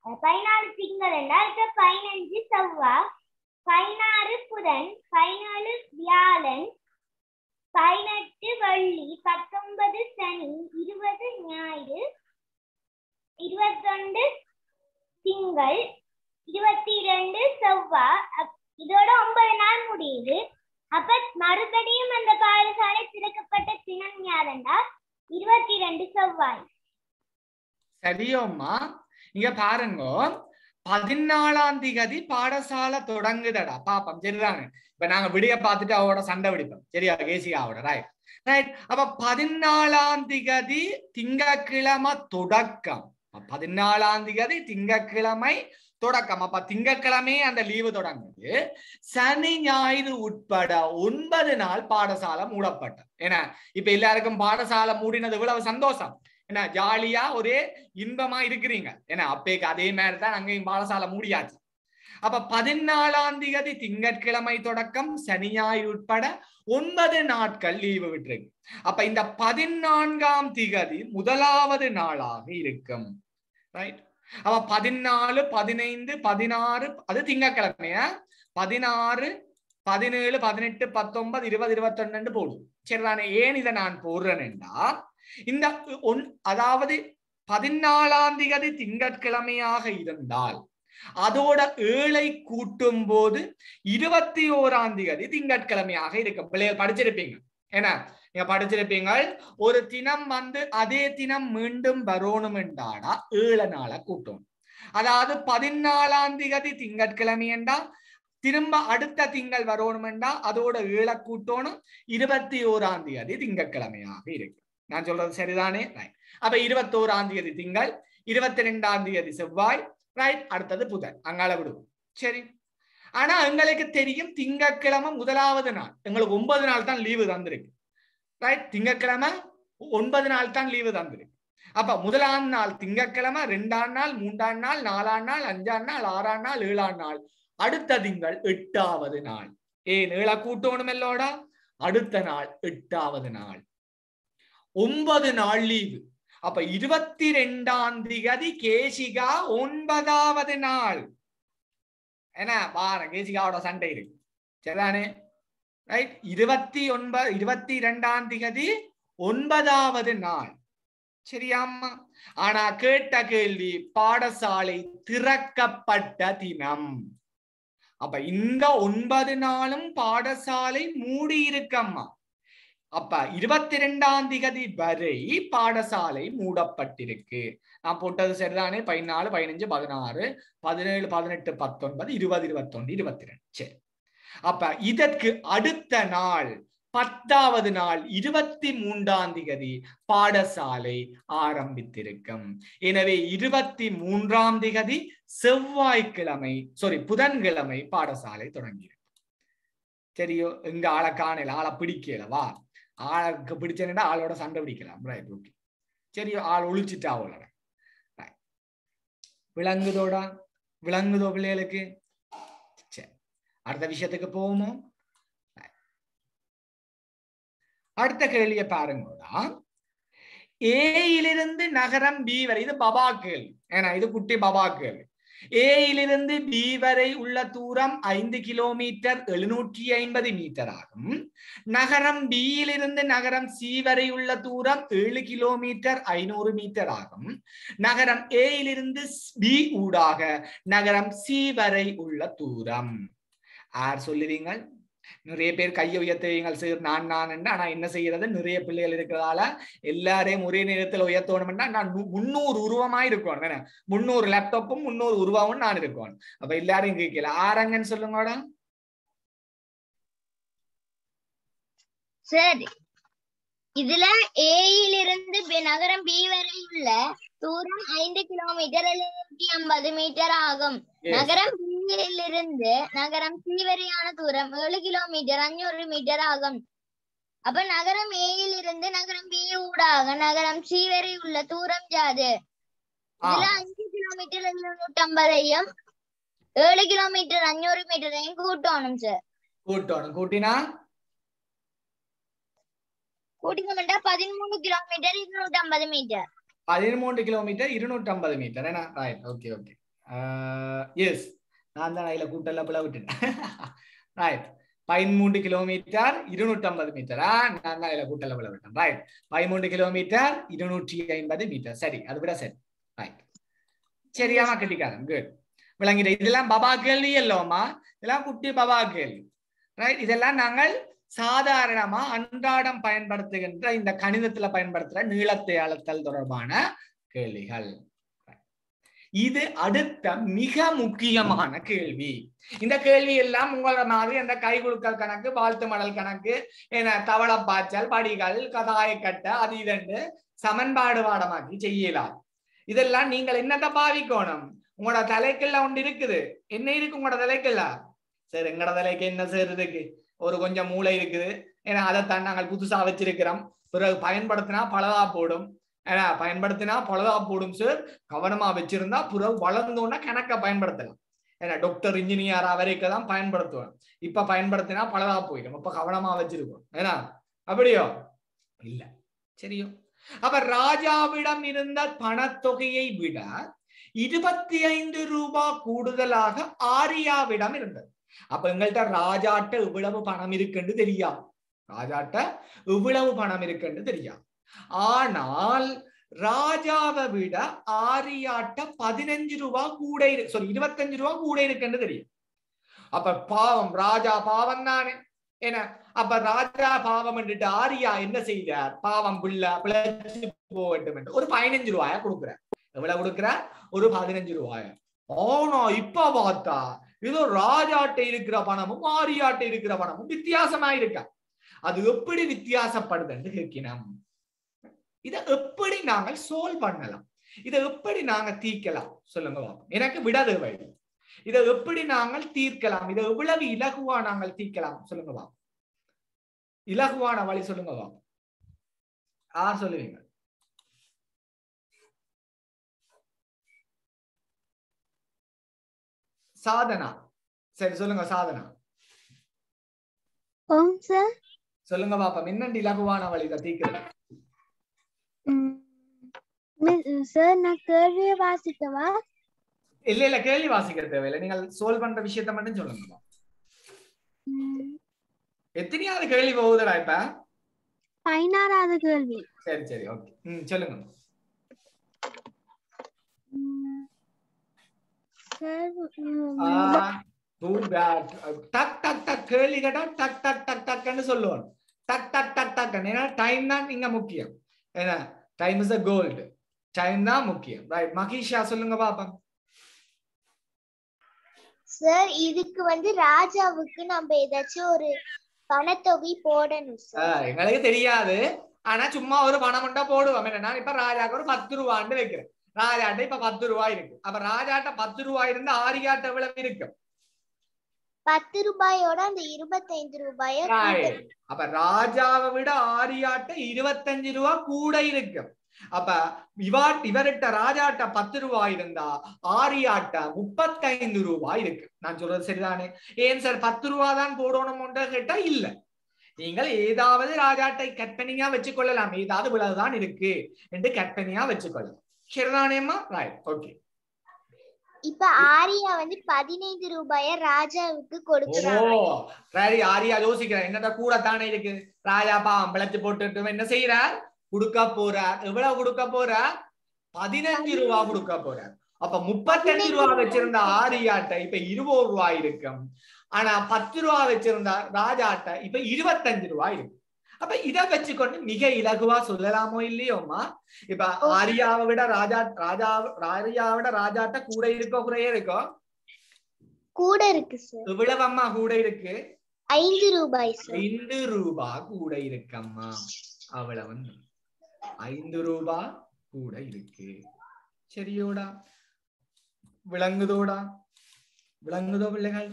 Speaker 2: 14 திங்கள் என்றால் 15 செவ்வாய், 16 புதன், 17 வியாழன், 18 வெள்ளி, 19 சனி, 20 ஞாயிறு, 21 திங்கள், 22 செவ்வாய். இதோட 9 நாள் முடியுது. அப்ப மறுபடியும் அந்த பாடசாலை திறக்கப்பட்ட தினம் யாருண்டா 22 செவ்வாய்.
Speaker 1: சரியம்மா, இங்க பாருங்க, 14ஆம் தேதி பாடசாலை தொடங்குதடா. பாப்போம், சரிதானே? இப்ப நாங்க விடிய பார்த்துட்டு அவரோட சண்டை பிடிப்போம், சரியா? கேசிகாவோட. Right right. அப்ப 14ஆம் தேதி திங்கட்கிழமை தொடக்கம். 14ஆம் தேதி திங்கட்கிழமை தொடக்கம். அப்ப திங்கட்கிழமை அந்த லீவு தொடங்குது. சனி ஞாயிறு உட்பட 9 நாள் பாடசாலை மூடப்பட்ட. ஏன்னா இப்ப எல்லாருக்கும் பாடசாலை மூடினது இவ்வளவு சந்தோஷம், என்ன ஜாலியா ஒரே இன்பமா இருக்கிறீங்க. ஏன்னா அப்பேக்கு அதே மாதிரி தான் அங்கேயும் பாடசாலை மூடியாச்சு. அப்ப 14ஆம் தேதி திங்கட்கிழமை தொடக்கம், சனி ஞாயிறு உட்பட 9 நாட்கள் லீவு விட்டுருக்கு. அப்ப இந்த 14ஆம் தேதி முதலாவது நாளாக இருக்கும். ரைட். அப்ப 14, 15, 16 அது திங்கட்கிழமையா, 16, 17, 18, 19, 20, 21 போடும். சரிதானே? ஏன் இதை நான் போடுறேன்டா, இந்த அதாவது 14ஆம் தேதி திங்கட்கிழமையாக இருந்தால் அதோட 7ஐ கூட்டும் போது 21ஆம் தேதி திங்கட்கிழமையாக இருக்கும். பிள்ளைகள் படிச்சிருப்பீங்க, ஏன்னா நீங்க படிச்சிருப்பீங்க, ஒரு தினம் வந்து அதே தினம் மீண்டும் வரணும் என்றாடா 7 நாளை கூட்டும். அதாவது 14ஆம் தேதி திங்கட்கிழமை என்றா திரும்ப அடுத்த திங்கள் வரணும் என்றா அதோட 7 கூட்டணும். 21ஆம் தேதி திங்கட்கிழமையாக இருக்கு. நான் சொல்றது சரிதானே? அப்ப 21ஆம் தேதி திங்கள், 22ஆம் தேதி செவ்வாய். ரைட். அடுத்தது புதன், அங்கால விடுவோம். சரி. ஆனா எங்களுக்கு தெரியும் திங்கட்கிழமை முதலாவது நாள் எங்களுக்கு 9 நாள் தான் லீவு தந்திருக்கு. ரைட். திங்கட்கிழமை 9 நாள் தான் லீவு தந்திருக்கு. அப்ப முதலாம் நாள் திங்கட்கிழமை, 2ஆம் நாள், 3ஆம் நாள், 4ஆம் நாள், 5ஆம் நாள், 6ஆம் நாள், 7ஆம் நாள், அடுத்த திங்கள் 8வது நாள். ஏன் 7 கூட்டணும் எல்லோடா? அடுத்த நாள் 8வது நாள். 9 நாள் லீவு. அப்ப 22ஆம் தேதி கேசிகா 9வது நாள். என்ன பாரு, கேசிகாவோட சண்டை இருக்கு, சரிதானே? ரைட். 22ஆம் தேதி 9வது நாள். சரியாம்மா? ஆனா கேட்ட கேள்வி பாடசாலை திறக்கப்பட்ட தினம். அப்ப இந்த 9 நாளும் பாடசாலை மூடி இருக்கம்மா. அப்ப 22ஆம் தேதி வரை பாடசாலை மூடப்பட்டிருக்கு. நான் போட்டது சரிதானே? 14, 15, 16, 17, 18, 19, 20, 21, 22. சரி. அப்ப இதற்கு அடுத்த நாள் 10வது நாள் 23ஆம் தேதி பாடசாலை ஆரம்பித்திருக்கும். எனவே 23ஆம் தேதி செவ்வாய்க்கிழமை, புதன்கிழமை பாடசாலை தொடங்கியிருக்கும். சரியோ? எங்க ஆளை காணல, ஆளை பிடிக்கலவா? ஆளுக்கு பிடிச்சா ஆளோட சண்டை பிடிக்கலாம். ரைட். ஓகே. சரியோ? ஆள் ஒழிச்சுட்டா அவ்வளோ. விளங்குதோடா? விளங்குதோ பிள்ளைகளுக்கு? சரி, அடுத்த விஷயத்துக்கு போவோமோ? அடுத்த கேள்வியை பாருங்கடா. ஏயிலிருந்து நகரம் பி வரை, இது பபா கேள்வி, ஏன்னா இது குட்டி பபா கேள்வி. ஏயிலிருந்து பி வரை உள்ள தூரம் 5 கிலோமீட்டர் 750 மீட்டர் ஆகும். நகரம் பியிலிருந்து நகரம் சி வரை உள்ள தூரம் 7 கிலோமீட்டர் 500 மீட்டர் ஆகும். நகரம் ஏயிலிருந்து பி ஊடாக நகரம் சி வரை உள்ள தூரம். யார் சொல்லுவீங்க? நிறைய பேர் கையை உயர்த்துவீங்க, சார் நான் என்று. ஆனா என்ன செய்யறது, நிறைய பிள்ளைகள் இருக்கிறதால எல்லாரையும் ஒரே நேரத்தில் உயர்த்தணும்னா நான் 300 உருவமா இருக்கணும். 300 லேப்டாப்பும் 300 உருவமும் நான் இருக்கணும். அப்ப எல்லாரையும் கேட்கல. ஆரங்கன்னு சொல்லுங்கடா.
Speaker 2: சரி, இதுல ஏயிலிருந்து நகரம் பி வரை உள்ள தூரம் 5 கிலோமீட்டர் 750 மீட்டர் ஆகும். நகரம் பியிலிருந்து நகரம் சி வரையான தூரம் 7 கிலோமீட்டர் 500 மீட்டர் ஆகும். அப்ப நகரம் ஏயிலிருந்து நகரம் பி ஊடாக நகரம் சி வரை உள்ள தூரம் யாது? இதுல 5 கிலோமீட்டர் 750ஐயும் 7 கிலோமீட்டர் 500 மீட்டரையும் கூட்டணும் சார்.
Speaker 1: கூட்டினா
Speaker 2: கூட்டினா 13 கிலோமீட்டர் 250 மீட்டர்.
Speaker 1: 13 kilometre 250 metre. என்ன? ரைட். ஓகே எஸ், நான் தான் அதில் கூட்டல பிள்ளை விட்டுட்டேன். ரைட். 13 கிலோமீட்டர் 250 மீட்டரா நான் தான் இதில் கூட்டல விட்டேன் ரைட் 13 கிலோமீட்டர் 250 மீட்டர் சரி அது விட சரி ரைட் சரியாமா கட்டிக்காரன் குட் விளங்கிட இதெல்லாம் பபா கேள்வி இல்லோமா இதெல்லாம் குட்டி பபா கேள்வி ரைட் இதெல்லாம் நாங்கள் சாதாரணமா அன்றாடம் பயன்படுத்துகின்ற இந்த கணிதத்துல பயன்படுத்துற நீளத்தை அளத்தல் தொடர்பான கேள்விகள் இது அடுத்த மிக முக்கியமான கேள்வி இந்த கேள்வி எல்லாம் உங்கள மாதிரி அந்த கைகுலுக்கல் கணக்கு வாழ்த்து மடல் கணக்கு என தவளை பாய்ச்சல் படிகள் கதாயக்கட்ட அது இதென்று சமன்பாடு பாடமாக்கி செய்யலாம் இதெல்லாம் நீங்கள் என்னத்தை பாவிக்கணும் உங்களோட தலைக்குள்ள ஒன்று இருக்குது என்ன இருக்கு உங்களோட தலைக்குள்ள சரி எங்களோட தலைக்கு என்ன செய்யறதுக்கு ஒரு கொஞ்சம் மூளை இருக்குது ஏன்னா அதைத்தான் நாங்கள் புதுசா வச்சிருக்கிறோம் பிறகு பயன்படுத்தினா பலதா போடும் ஏன்னா பயன்படுத்தினா பலதா போடும் சார் கவனமா வச்சிருந்தா பிறகு வளர்ந்தோன்னா கணக்கை பயன்படுத்தலாம் ஏன்னா டாக்டர் இன்ஜினியர் வரைக்கும் தான் பயன்படுத்துவோம் இப்ப பயன்படுத்தினா பலதா போயிடும் இப்ப கவனமா வச்சிருக்கோம் ஏன்னா அப்படியோ இல்ல சரியோ அப்ப ராஜாவிடம் இருந்த பணத்தொகையை விட 25 ரூபாய் கூடுதலாக ஆரியாவிடம் இருந்தது அப்ப எங்கள்கிட்ட ராஜாட்ட இவ்வளவு பணம் இருக்குன்னு தெரியாது ராஜாட்ட இவ்வளவு பணம் இருக்குன்னு தெரியாது ஆனால் ராஜாவை விட ஆரியாட்ட 15 ரூபாய் கூட 25 ரூபாய் கூட இருக்குன்னு தெரியும் அப்ப பாவம் ராஜா பாவம் தானே என்ன அப்ப ராஜா பாவம் என்றுட்டு ஆரியா என்ன செய்தார் பாவம் பிழைச்சு போகட்டும் என்று ஒரு 15 ரூபாய கொடுக்குறார் எவ்வளவு கொடுக்குறார் ஒரு 15 ரூபாய ஆனா இப்ப பார்த்தா இதோ ராஜாட்ட இருக்கிற பணமும் ஆரியாட்ட இருக்கிற பணமும் வித்தியாசமா இருக்கா அது எப்படி வித்தியாசப்படுதுன்னு கேட்கணும் இதை எப்படி நாங்கள் சோல்வ் பண்ணலாம் இதை எப்படி நாங்க தீர்க்கலாம் சொல்லுங்க பாப்போம் எனக்கு விட தேவை இதை எப்படி நாங்கள் தீர்க்கலாம் இதை எவ்வளவு இலகுவா நாங்கள் தீர்க்கலாம் சொல்லுங்க பாப்போம் இலகுவான வழி சொல்லுங்க பாப்போம் யார் சொல்லுவீங்க சாதனா சரி சொல்லுங்க சாதனா சொல்லுங்க பாப்போம் என்னண்டு இலகுவான வழி தீர்க்கிறது
Speaker 2: சார் நான் கேள்வியை வாசிக்கவா
Speaker 1: இல்ல கேள்வி வாசிக்கிற தேவையில்லை நீங்கள் சோல்வ் பண்ற விஷயத்த மட்டும் சொல்லுங்க எத்தனையாவது கேள்வி போகுதுடா இப்ப
Speaker 2: 16வது கேள்வி
Speaker 1: சரி சரி ஓகே சொல்லுங்க டக் டக் டக் கேள்வி கேட்டா டக் டக் டக் டக்னு சொல்லுவோம் டக் டக் டக் டக் ஏன்னா டைம் தான் இங்க முக்கியம் ஏன்னா time is a gold time தான் முக்கியம் ரைட் மகிஷா சொல்லுங்க பாப்பா
Speaker 2: சார் இதுக்கு வந்து ராஜாவுக்கு நம்ம ஏதாச்சும் ஒரு பணத்தொகை போடணும் சார்
Speaker 1: எங்களுக்கு தெரியாது ஆனா சும்மா ஒரு பணம் மட்டும் போடுவோம் என்ன நான் இப்ப ராஜாக்கு ஒரு 10 ரூபான்னு வைக்கிறேன் ராஜாட்ட இப்ப 10 ரூபாய் இருக்கு அப்ப ராஜாட்ட 10 ரூபாய் இருந்து ஆரியாட்ட எவ்வளவு இருக்கு
Speaker 2: 10 ரூபாயோட அந்த 25 ரூபாய
Speaker 1: அப்ப ராஜாவை விட ஆரியாட்ட 25 ரூபாய் கூட இருக்கு அப்ப இவர்கிட்ட ராஜாட்ட 10 ரூபாய் இருந்தா ஆரியாட்ட 35 ரூபாய் இருக்கு நான் சொல்றது சரிதானே ஏன் சார் 10 ரூபாய் தான் போடணும்னு கேட்டா இல்ல நீங்கள் ஏதாவது ராஜாட்டை கற்பனையா வச்சுக்கொள்ளலாம் ஏதாவது இவ்வளவுதான் இருக்கு என்று கற்பனையா வச்சுக்கொள்ளலாம் சரிதானேம்மா ரைட் ஓகே
Speaker 2: இப்ப ஆரியா வந்து 15 ரூபாய ராஜாவுக்கு கொடுக்குறாங்க
Speaker 1: சரி ஆரியா யோசிக்கிறார் என்னடா கூட தானே இருக்கு ராஜா பாவம் பிழைச்சு போட்டு என்ன செய்யறார் கொடுக்க போறார் எவ்வளவு கொடுக்க போறார் 15 ரூபாய் கொடுக்க போறார் அப்ப 35 ரூபாய் வச்சிருந்த ஆரியாட்ட இப்ப 20 ரூபாய் இருக்கும் ஆனா 10 ரூபாய் வச்சிருந்தா ராஜாட்ட இப்ப 25 ரூபாய் இருக்கு அப்ப இதை வச்சுக்கொண்டு மிக இலகுவா சொல்லலாமோ இல்லையோமா இப்ப ஆரியாவை விட ஆரியாவோட ராஜாட்ட கூட இருக்கோ குறைய இருக்கோ
Speaker 2: கூட இருக்கு சார்
Speaker 1: எவ்வளவு அம்மா கூட இருக்கு
Speaker 2: 5 ரூபாய்
Speaker 1: 5 ரூபாய் கூட இருக்கம்மா அவ்வளவு 5 ரூபாய் கூட இருக்கு சரியோடா விளங்குதோ பிள்ளைகள்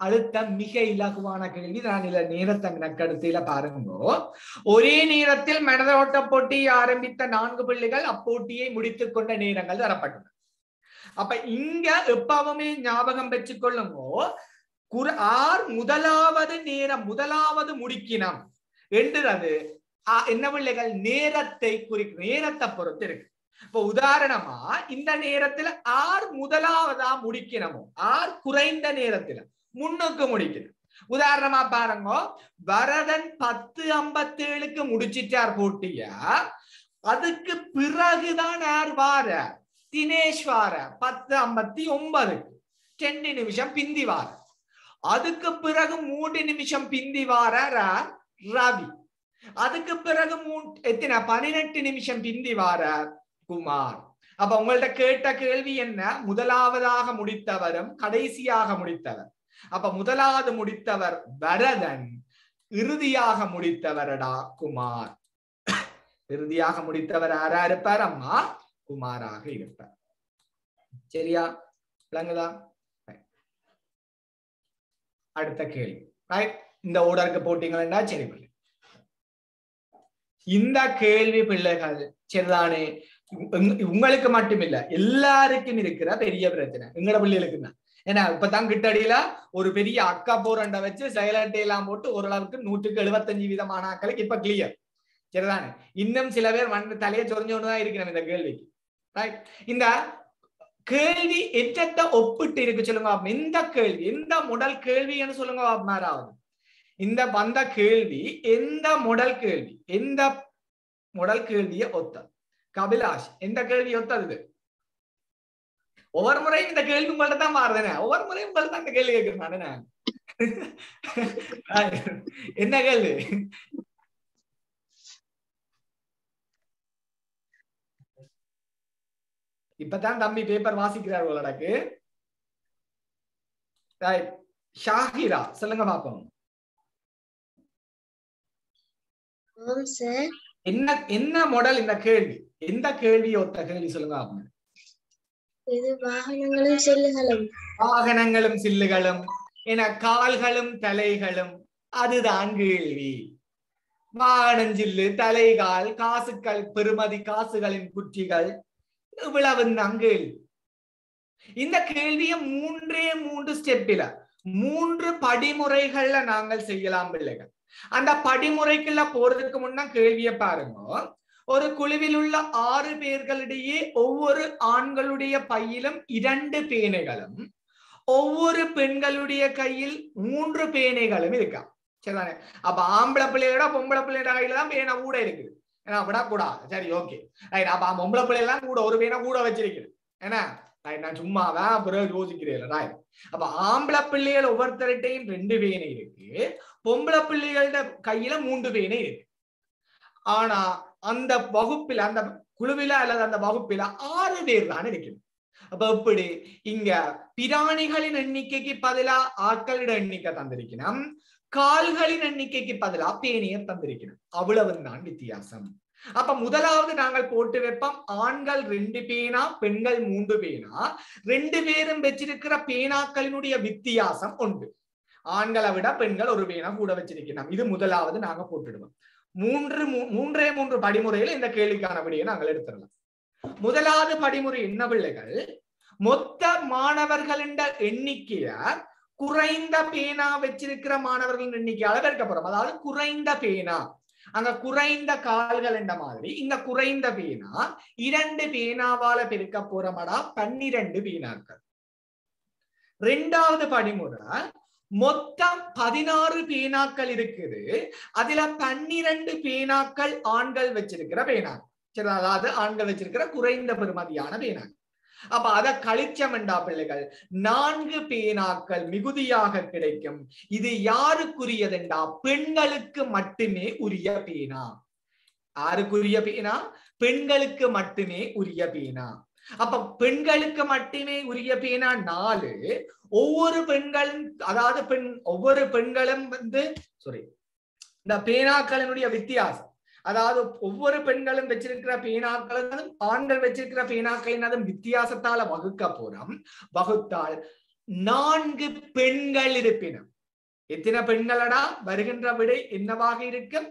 Speaker 1: அடுத்த மிக இலகுவான கேள்வி நான் இல்ல நேரத்தை கணக்கெடுத்துல பாருங்க ஒரே நேரத்தில் மனதோட்ட போட்டியை ஆரம்பித்த 4 பிள்ளைகள் அப்போட்டியை முடித்துக் கொண்ட நேரங்கள் தரப்பட்டது அப்ப இங்க எப்பவுமே ஞாபகம் வச்சுக்கொள்ளுங்க முதலாவது முடிக்கினம் என்றது என்ன பிள்ளைகள் நேரத்தை குறிக்கும் நேரத்தை பொறுத்து இருக்கு இப்ப உதாரணமா இந்த நேரத்துல ஆர் முதலாவதா முடிக்கணுமோ ஆர் குறைந்த நேரத்துல முன்னுக்கு முடிக்கணும். உதாரணமா பாருங்க, பரதன் 10:57 முடிச்சிட்டார் போட்டிய. அதுக்கு பிறகுதான் யார் வார? தினேஷ் வார 10:59 2 நிமிஷம் பிந்தி வார. அதுக்கு பிறகு 3 நிமிஷம் பிந்தி வார ரவி. அதுக்கு பிறகு எத்தனை 18 நிமிஷம் பிந்தி வார குமார். அப்ப உங்கள்ட்ட கேட்ட கேள்வி என்ன? முதலாவதாக முடித்தவரும் கடைசியாக முடித்தவர். அப்ப முதலாவது முடித்தவர் பரதன், இறுதியாக முடித்தவரடா குமார். இறுதியாக முடித்தவர் யாரா இருப்பார்? அம்மா குமாராக இருப்பார். சரியா? விளங்குதா? அடுத்த கேள்வி. இந்த ஓடருக்கு போட்டீங்கன்னா சரி பிள்ளை. இந்த கேள்வி பிள்ளைகள் சரிதானே, உங்களுக்கு மட்டுமில்ல எல்லாருக்கும் இருக்கிற பெரிய பிரச்சனை எங்கட பிள்ளைகளுக்கு தான். ஏன்னா இப்பதான் கிட்டடியில ஒரு பெரிய அக்கா போரண்டை வச்சு சைலண்ட் எல்லாம் போட்டு ஓரளவுக்கு 175% ஆட்களுக்கு இப்ப கிளியர். சரிதானே? இன்னும் சில பேர் தலையை சொரிஞ்சோன்னுதான் இருக்கிறோம் இந்த கேள்விக்கு. இந்த கேள்வி எச்சத்தை ஒப்பிட்டு இருக்கு சொல்லுங்க. எந்த கேள்வி, எந்த முதல் கேள்வின்னு சொல்லுங்க. யாராவது இந்த வந்த கேள்வி எந்த முதல் கேள்வி, எந்த முதல் கேள்வியை ஒத்தது? கபிலாஷ், எந்த கேள்வி ஒத்தது? ஒவ்வொரு முறையும் இந்த கேள்வி உங்கள்ட்ட தான் மாறுதுனே. ஒவ்வொரு முறையும் உங்கள்ட்ட தான் இந்த கேள்வி கேட்கிறேன். என்ன கேள்வி? இப்பதான் தம்பி பேப்பர் வாசிக்கிறார் உள்ளடக்கு. ஷாஹிரா சொல்லுங்க பாப்போம். என்ன என்ன மாடல் இந்த கேள்வி? எந்த கேள்வி ஒத்த கேள்வி சொல்லுங்க.
Speaker 2: இது வாகனங்களும் சில்லுகளும்.
Speaker 1: வாகனங்களும் சில்லுகளும் என கால்களும் தலைகளும், அதுதான் கேள்வி. வாகனம் சில்லு, தலைகால், காசுகள், பெருமதி காசுகளின் குற்றிகள், இவ்வளவு தான் கேள்வி. இந்த கேள்வியை 3 ஸ்டெப்பில 3 படிமுறைகள்ல நாங்கள் செய்யலாம் பிள்ளைகள். அந்த படிமுறைக்குள்ள போறதுக்கு முன்னா கேள்வியை பாருங்க. ஒரு குழுவில் உள்ள 6 பேர்களிடையே ஒவ்வொரு ஆண்களுடைய பையிலும் 2 பேனைகளும் ஒவ்வொரு பெண்களுடைய கையில் 3 பேனைகளும் இருக்கா. சரிதானே? அப்ப ஆம்பளை பிள்ளையோட பொம்பளை பிள்ளையோட கையில தான் பேனை கூட இருக்குது. ஏன்னா விடக்கூடாது. சரி, ஓகே. அப்ப பொம்பளை பிள்ளைலாம் கூட ஒரு பேனை கூட வச்சிருக்குது. ஏன்னா நான் சும்மாதான் பிறகு யோசிக்கிறேன். அப்ப ஆம்பளை பிள்ளைகள் ஒவ்வொருத்தர்கிட்டையும் 2 பேனை இருக்கு, பொம்பளை பிள்ளைகளோட கையில 3 பேனை இருக்கு. ஆனா அந்த வகுப்பில, அந்த குழுவில அல்லது அந்த வகுப்பில 6 பேர் தான் இருக்குது. அப்ப எப்படி இங்க பிராணிகளின் எண்ணிக்கைக்கு பதிலா ஆட்களிட எண்ணிக்கை தந்திருக்கணும், கால்களின் எண்ணிக்கைக்கு பதிலா பேணியர் தந்திருக்கணும். அவ்வளவுதான் வித்தியாசம். அப்ப முதலாவது நாங்கள் போட்டு வைப்போம், ஆண்கள் 2 பேனா, பெண்கள் 3 பேனா. 2 பேரும் வச்சிருக்கிற பேனாக்களினுடைய வித்தியாசம் உண்டு. ஆண்களை விட பெண்கள் 1 பேனா கூட வச்சிருக்கணும். இது முதலாவது நாங்க போட்டுடுவோம். 3 படிமுறையில இந்த கேள்விக்கான விடையை நாங்கள் எடுத்துடலாம். முதலாவது படிமுறை என்ன பிள்ளைகள்? மொத்த மாணவர்களின் எண்ணிக்கைய குறைந்த பேனா வச்சிருக்கிற மாணவர்களின் எண்ணிக்கையால பெருக்க போறோம். அதாவது குறைந்த பேனா, அங்க குறைந்த கால்கள் என்ற மாதிரி இங்க குறைந்த பேனா 2 பேனாவால பெருக்க போறோம்டா 12 பேனாக்கள். 2வது படிமுறை, மொத்தம் 16 பேனாக்கள் இருக்குது, அதுல 12 பேனாக்கள் ஆண்கள் வச்சிருக்கிற பேனாக்கள். சரி, அதாவது ஆண்கள் வச்சிருக்கிற குறைந்த பெறுமதியான பேனாக்கள். அப்ப அதை கழிச்சம் என்றா பிள்ளைகள் 4 பேனாக்கள் மிகுதியாக கிடைக்கும். இது யாருக்குரியதென்றா பெண்களுக்கு மட்டுமே உரிய பேனா. யாருக்குரிய பேனா? பெண்களுக்கு மட்டுமே உரிய பேனா. அப்ப பெண்களுக்கு மட்டுமே உரிய பேனா 4. ஒவ்வொரு பெண்களும், அதாவது ஒவ்வொரு பெண்களும் இந்த பேனாக்களினுடைய வித்தியாசம், அதாவது ஒவ்வொரு பெண்களும் வச்சிருக்கிற பேனாக்களும் ஆண்கள் வச்சிருக்கிற பேனாக்களின் வித்தியாசத்தால வகுக்க போறோம். வகுத்தால் 4 பெண்கள் இருப்பினும் எத்தனை பெண்களடா? வருகின்ற விடை என்னவாக இருக்கும்?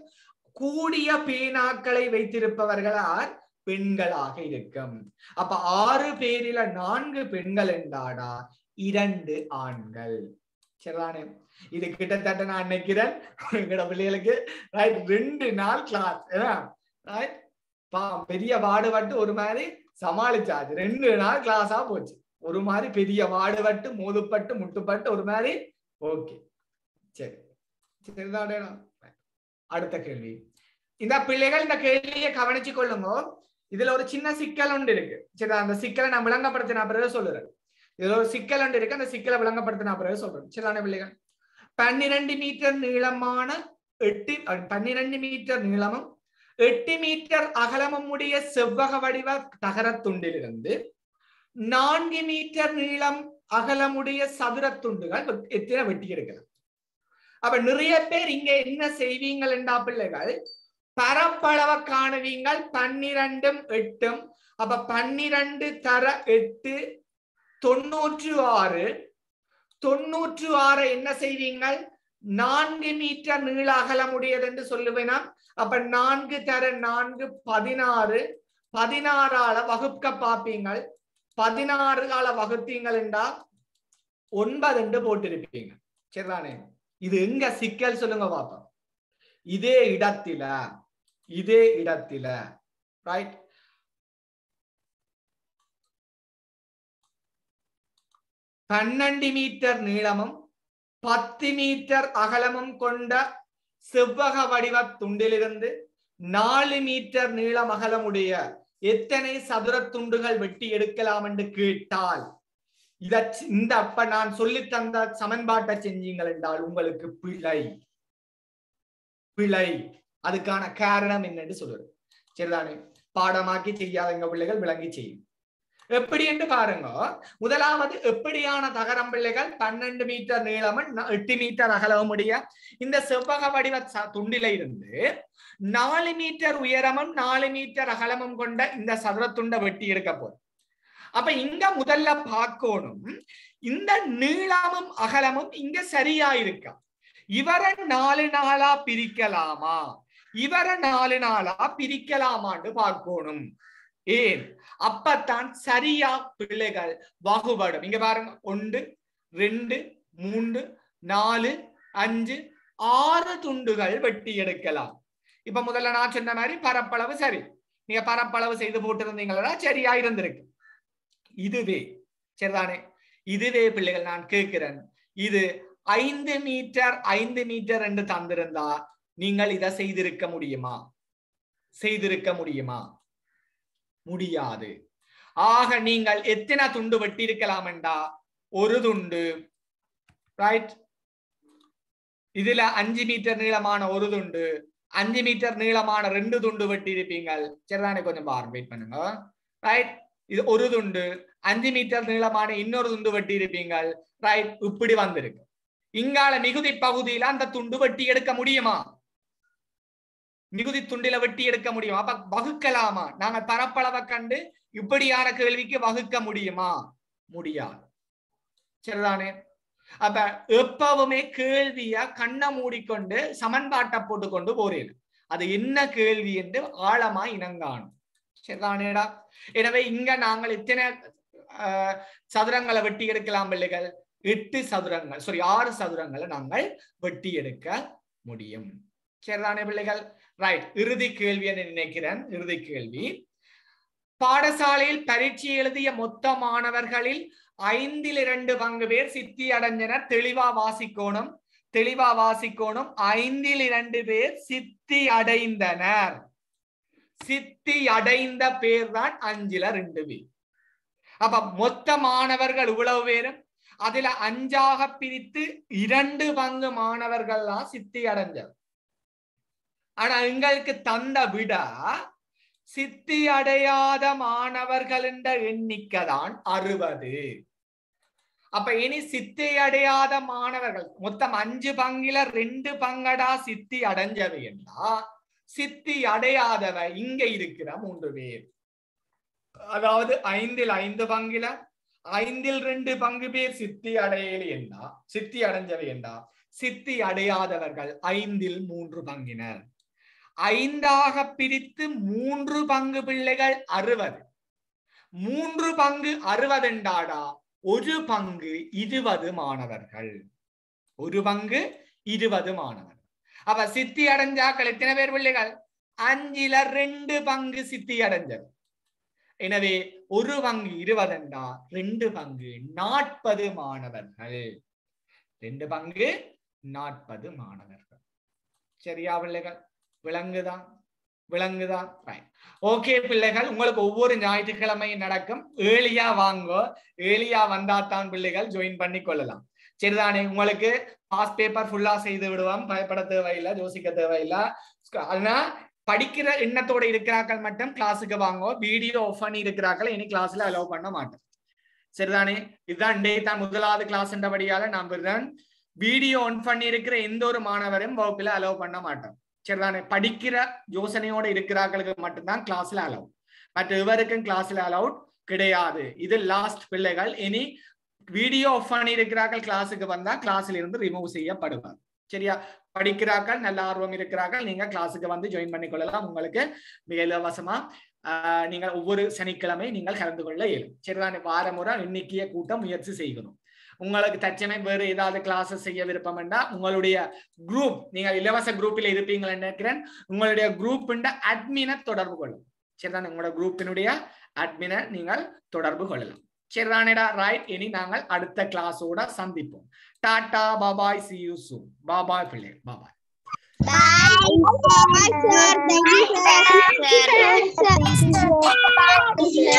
Speaker 1: கூடிய பேனாக்களை வைத்திருப்பவர்களால் பெண்களாக இருக்கும். அப்ப 6 பேரில 4 பெண்கள் என்றாடா 2 ஆண்கள். சரிதானே? இது கிட்டத்தட்ட நான் நினைக்கிறேன் எங்கட பிள்ளைகளுக்கு 2 நாள் கிளாஸ் பெரிய வாடுபட்டு ஒரு மாதிரி சமாளிச்சாச்சு. 2 நாள் கிளாஸா போச்சு. ஒரு மாதிரி பெரிய வாடுபட்டு மோதுப்பட்டு முட்டுப்பட்டு ஒரு மாதிரி ஓகே. சரி சரிதானே. அடுத்த கேள்வி. இந்த பிள்ளைகள் இந்த கேள்வியை கவனிச்சு கொள்ளுங்க. இதுல ஒரு சின்ன சிக்கல் ஒன்று இருக்கு. சரி, அந்த சிக்கலை நான் விளங்கப்படுத்தின பிறகு சொல்லுறேன். இதுல ஒரு சிக்கல் ஒன்று இருக்கு, அந்த சிக்கலை விளங்கப்படுத்தின பிறகு சொல்றேன். சரிதானே பிள்ளைகள்? 12 மீட்டர் நீளமான 12 மீட்டர் நீளமும் 8 மீட்டர் அகலமும் உடைய செவ்வக வடிவ தகரத்துண்டிலிருந்து 4 மீட்டர் நீளம் அகலமுடைய சதுர துண்டுகள் எத்தனை வெட்டி எடுக்கலாம். அப்ப நிறைய பேர் இங்க என்ன செய்வீங்கள் என்றா பிள்ளைகள், பரப்பளவை காணுவீங்கள் 12 8. அப்ப 12 தர 8 96. 96 என்ன செய்வீங்கள், 4 மீட்டர் நீள அகலமுடையது என்று சொல்லுவேனா. அப்ப 4 தர 4 16. 16ஆல வகுக்க பார்ப்பீங்கள். 16ஆல வகுத்தீங்கள் என்றா 9 என்று போட்டிருப்பீங்க. சரிதானே? இது எங்க சிக்கல் சொல்லுங்க பாப்போம். இதே இடத்தில ரைட். 12 மீட்டர் நீளமும் 10 மீட்டர் அகலமும் கொண்ட செவ்வக வடிவ துண்டிலிருந்து 4 மீட்டர் நீளம் அகலமுடைய எத்தனை சதுர துண்டுகள் வெட்டி எடுக்கலாம் என்று கேட்டால், இந்த அப்ப நான் சொல்லி தந்த சமன்பாட்டை செஞ்சீங்கள் என்றால் உங்களுக்கு பிழை. அதுக்கான காரணம் என்னன்னு சொல்லுறது. சரிதானே? பாடமாக்கி செய்யாதங்க பிள்ளைகள் விளங்கி செய்யும். எப்படி என்று பாருங்க. முதலாவது, எப்படியான தகரம் பிள்ளைகள் 12 மீட்டர் நீளமும் 8 மீட்டர் அகலமுடைய இந்த செவ்வக வடிவ துண்டில இருந்து 4 மீட்டர் உயரமும் 4 மீட்டர் அகலமும் கொண்ட இந்த சதுர துண்டை வெட்டி எடுக்க போறோம். அப்ப இங்க முதல்ல பார்க்கணும், இந்த நீளமும் அகலமும் இங்க சரியா இருக்கா. இவரை 4 நாளா பிரிக்கலாமா, இவரை 4 நாளா பிரிக்கலாமான்னு பார்க்கணும். ஏன்? அப்பத்தான் சரியா பிள்ளைகள் வகுபடும். இங்க பாருங்க, 1 2 3 4 5 6 துண்டுகள் வெட்டி எடுக்கலாம். இப்ப முதல்ல நான் சொன்ன மாதிரி பரப்பளவு சரி, நீங்க பரப்பளவு செய்து போட்டிருந்தீங்களா சரியா இருந்திருக்கு. இதுவே சரிதானே? இதுவே பிள்ளைகள் நான் கேட்கிறேன், இது 5 மீட்டர் என்று தந்திருந்தா நீங்கள் இதை செய்திருக்க முடியுமா? முடியாது. ஆக நீங்கள் எத்தனை துண்டு வெட்டி இருக்கலாம் என்றா, ஒரு துண்டு. ரைட்? இதுல 5 மீட்டர் நீளமான ஒரு துண்டு, 5 மீட்டர் நீளமான 2 துண்டு வெட்டி இருப்பீங்கள். சரிதானே? கொஞ்சம் பாருங்க, வெயிட் பண்ணுங்க. ரைட்? இது ஒரு துண்டு, 5 மீட்டர் நீளமான இன்னொரு துண்டு வெட்டி இருப்பீங்கள். ரைட்? இப்படி வந்திருக்கு. இங்கால மிகுதி பகுதியில அந்த துண்டு வெட்டி எடுக்க முடியுமா? மிகுதி துண்டில வெட்டி எடுக்க முடியுமா? அப்ப வகுக்கலாமா? நாங்க பரப்பளவை கண்டு இப்படியான கேள்விக்கு வகுக்க முடியுமா? முடியாது. சரிதானே? அப்ப எப்பவுமே கேள்விய கண்ணை மூடிக்கொண்டு சமன்பாட்டை போட்டுக்கொண்டு போறேன். அது என்ன கேள்வி என்று ஆழமா இனங்காணும். சரிதானேடா? எனவே இங்க நாங்கள் இத்தனை சதுரங்களை வெட்டி எடுக்கலாம் பிள்ளைகள். 8 சதுரங்கள், 6 சதுரங்களை நாங்கள் வெட்டி எடுக்க முடியும். சரிதானே பிள்ளைகள்? ரைட். இறுதி கேள்வி என்று நினைக்கிறேன். இறுதி கேள்வி, பாடசாலையில் பரீட்சை எழுதிய மொத்த மாணவர்களில் 2 பேர் சித்தி அடைஞ்சனர். தெளிவா வாசிக்கோணும். 2 பேர் சித்தி அடைந்தனர். சித்தி அடைந்த பேர் தான் 2 பேர். அப்ப மொத்த மாணவர்கள் இவ்வளவு பேரும், அதுல 5ஆக பிரித்து 2 மாணவர்கள் தான் சித்தி அடைஞ்சவர். ஆனா எங்களுக்கு தந்த விட சித்தி அடையாத மாணவர்கள் என்ற எண்ணிக்கை தான் 60. அப்ப இனி சித்தி அடையாத மாணவர்கள் மொத்தம் 5 2 பங்கடா சித்தி அடைஞ்சவை என்றா, சித்தி அடையாதவ இங்க இருக்கிற 3 பேர். அதாவது 5 5 2 பேர் சித்தி அடையலை என்றா, சித்தி அடைஞ்சவை என்றா, சித்தி அடையாதவர்கள் 3 பங்கினர். 5ஆக பிரித்து 3 பிள்ளைகள் 60. 3 60 என்றாடா, 1 20 மாணவர்கள். 1 20 மாணவர்கள். அப்ப சித்தி அடைஞ்சாக்கள் எத்தனை பேர் பிள்ளைகள்? 5ல 2 பங்கு சித்தி அடைஞ்சது. எனவே 1 பங்கு 20 என்றா 2 பங்கு 40 மாணவர்கள். 2 பங்கு 40 மாணவர்கள். சரியா பிள்ளைகள்? விளங்குதா? விளங்குதா? ஓகே பிள்ளைகள், உங்களுக்கு ஒவ்வொரு ஞாயிற்றுக்கிழமையும் நடக்கும். ஏர்லியா வாங்க, ஏர்லியா வந்தாத்தான் பிள்ளைகள் ஜாயின் பண்ணி கொள்ளலாம். சரிதானே? உங்களுக்கு பாஸ் பேப்பர் ஃபுல்லா செய்து விடுவோம், பயப்பட தேவையில்லை, யோசிக்க தேவையில்லை. ஆனா படிக்கிற எண்ணத்தோட இருக்கிறார்கள் மட்டும் கிளாஸுக்கு வாங்க. வீடியோ ஆஃப் பண்ணி இருக்கிறார்கள் இனி கிளாஸ்ல அலோவ் பண்ண மாட்டோம். சரிதானே? இதுதான் டே தான் முதலாவது கிளாஸ் என்றபடியால நான் வீடியோ ஆன் பண்ணி இருக்கிற எந்த ஒரு மாணவரும் வகுப்புல அலோவ் பண்ண மாட்டோம். சரிதானே? படிக்கிற யோசனையோட இருக்கிறார்களுக்கு மட்டும்தான் கிளாஸ்ல அலோவ், மற்ற இவருக்கும் கிளாஸ்ல அலவுட் கிடையாது. இது லாஸ்ட் பிள்ளைகள். இனி வீடியோ ஆஃப் பண்ணி இருக்கிறார்கள் கிளாஸுக்கு வந்தா கிளாஸ்ல இருந்து ரிமூவ் செய்யப்படுவார். சரியா? படிக்கிறார்கள், நல்ல ஆர்வம் இருக்கிறார்கள், நீங்க கிளாஸுக்கு வந்து ஜாயின் பண்ணி கொள்ளலாம். உங்களுக்கு மிக இலவசமா நீங்கள் ஒவ்வொரு சனிக்கிழமை நீங்கள் கலந்து கொள்ள இயலும். சரிதானே? வாரமுறை எண்ணிக்கைய கூட்டம் முயற்சி செய்யணும். உங்களுக்கு தற்சமயம் வேறு ஏதாவது கிளாஸஸ் செய்ய விருப்பம் என்றா உங்களுடைய குரூப், நீங்கள் இலவச குரூப்பில் இருப்பீங்கன்னு நினைக்கிறேன், உங்களுடைய குரூப் அட்மினை தொடர்பு கொள்ளும். சரிதானே? உங்களோட குரூப்பினுடைய அட்மினை நீங்கள் தொடர்பு கொள்ளலாம். சரிதானேடா? ரைட். இனி நாங்கள் அடுத்த கிளாஸோட சந்திப்போம். Tata, பாபாய், see you soon. பாபாய் பிள்ளை, பாபாய்.
Speaker 2: Bye sir. Thank you sir.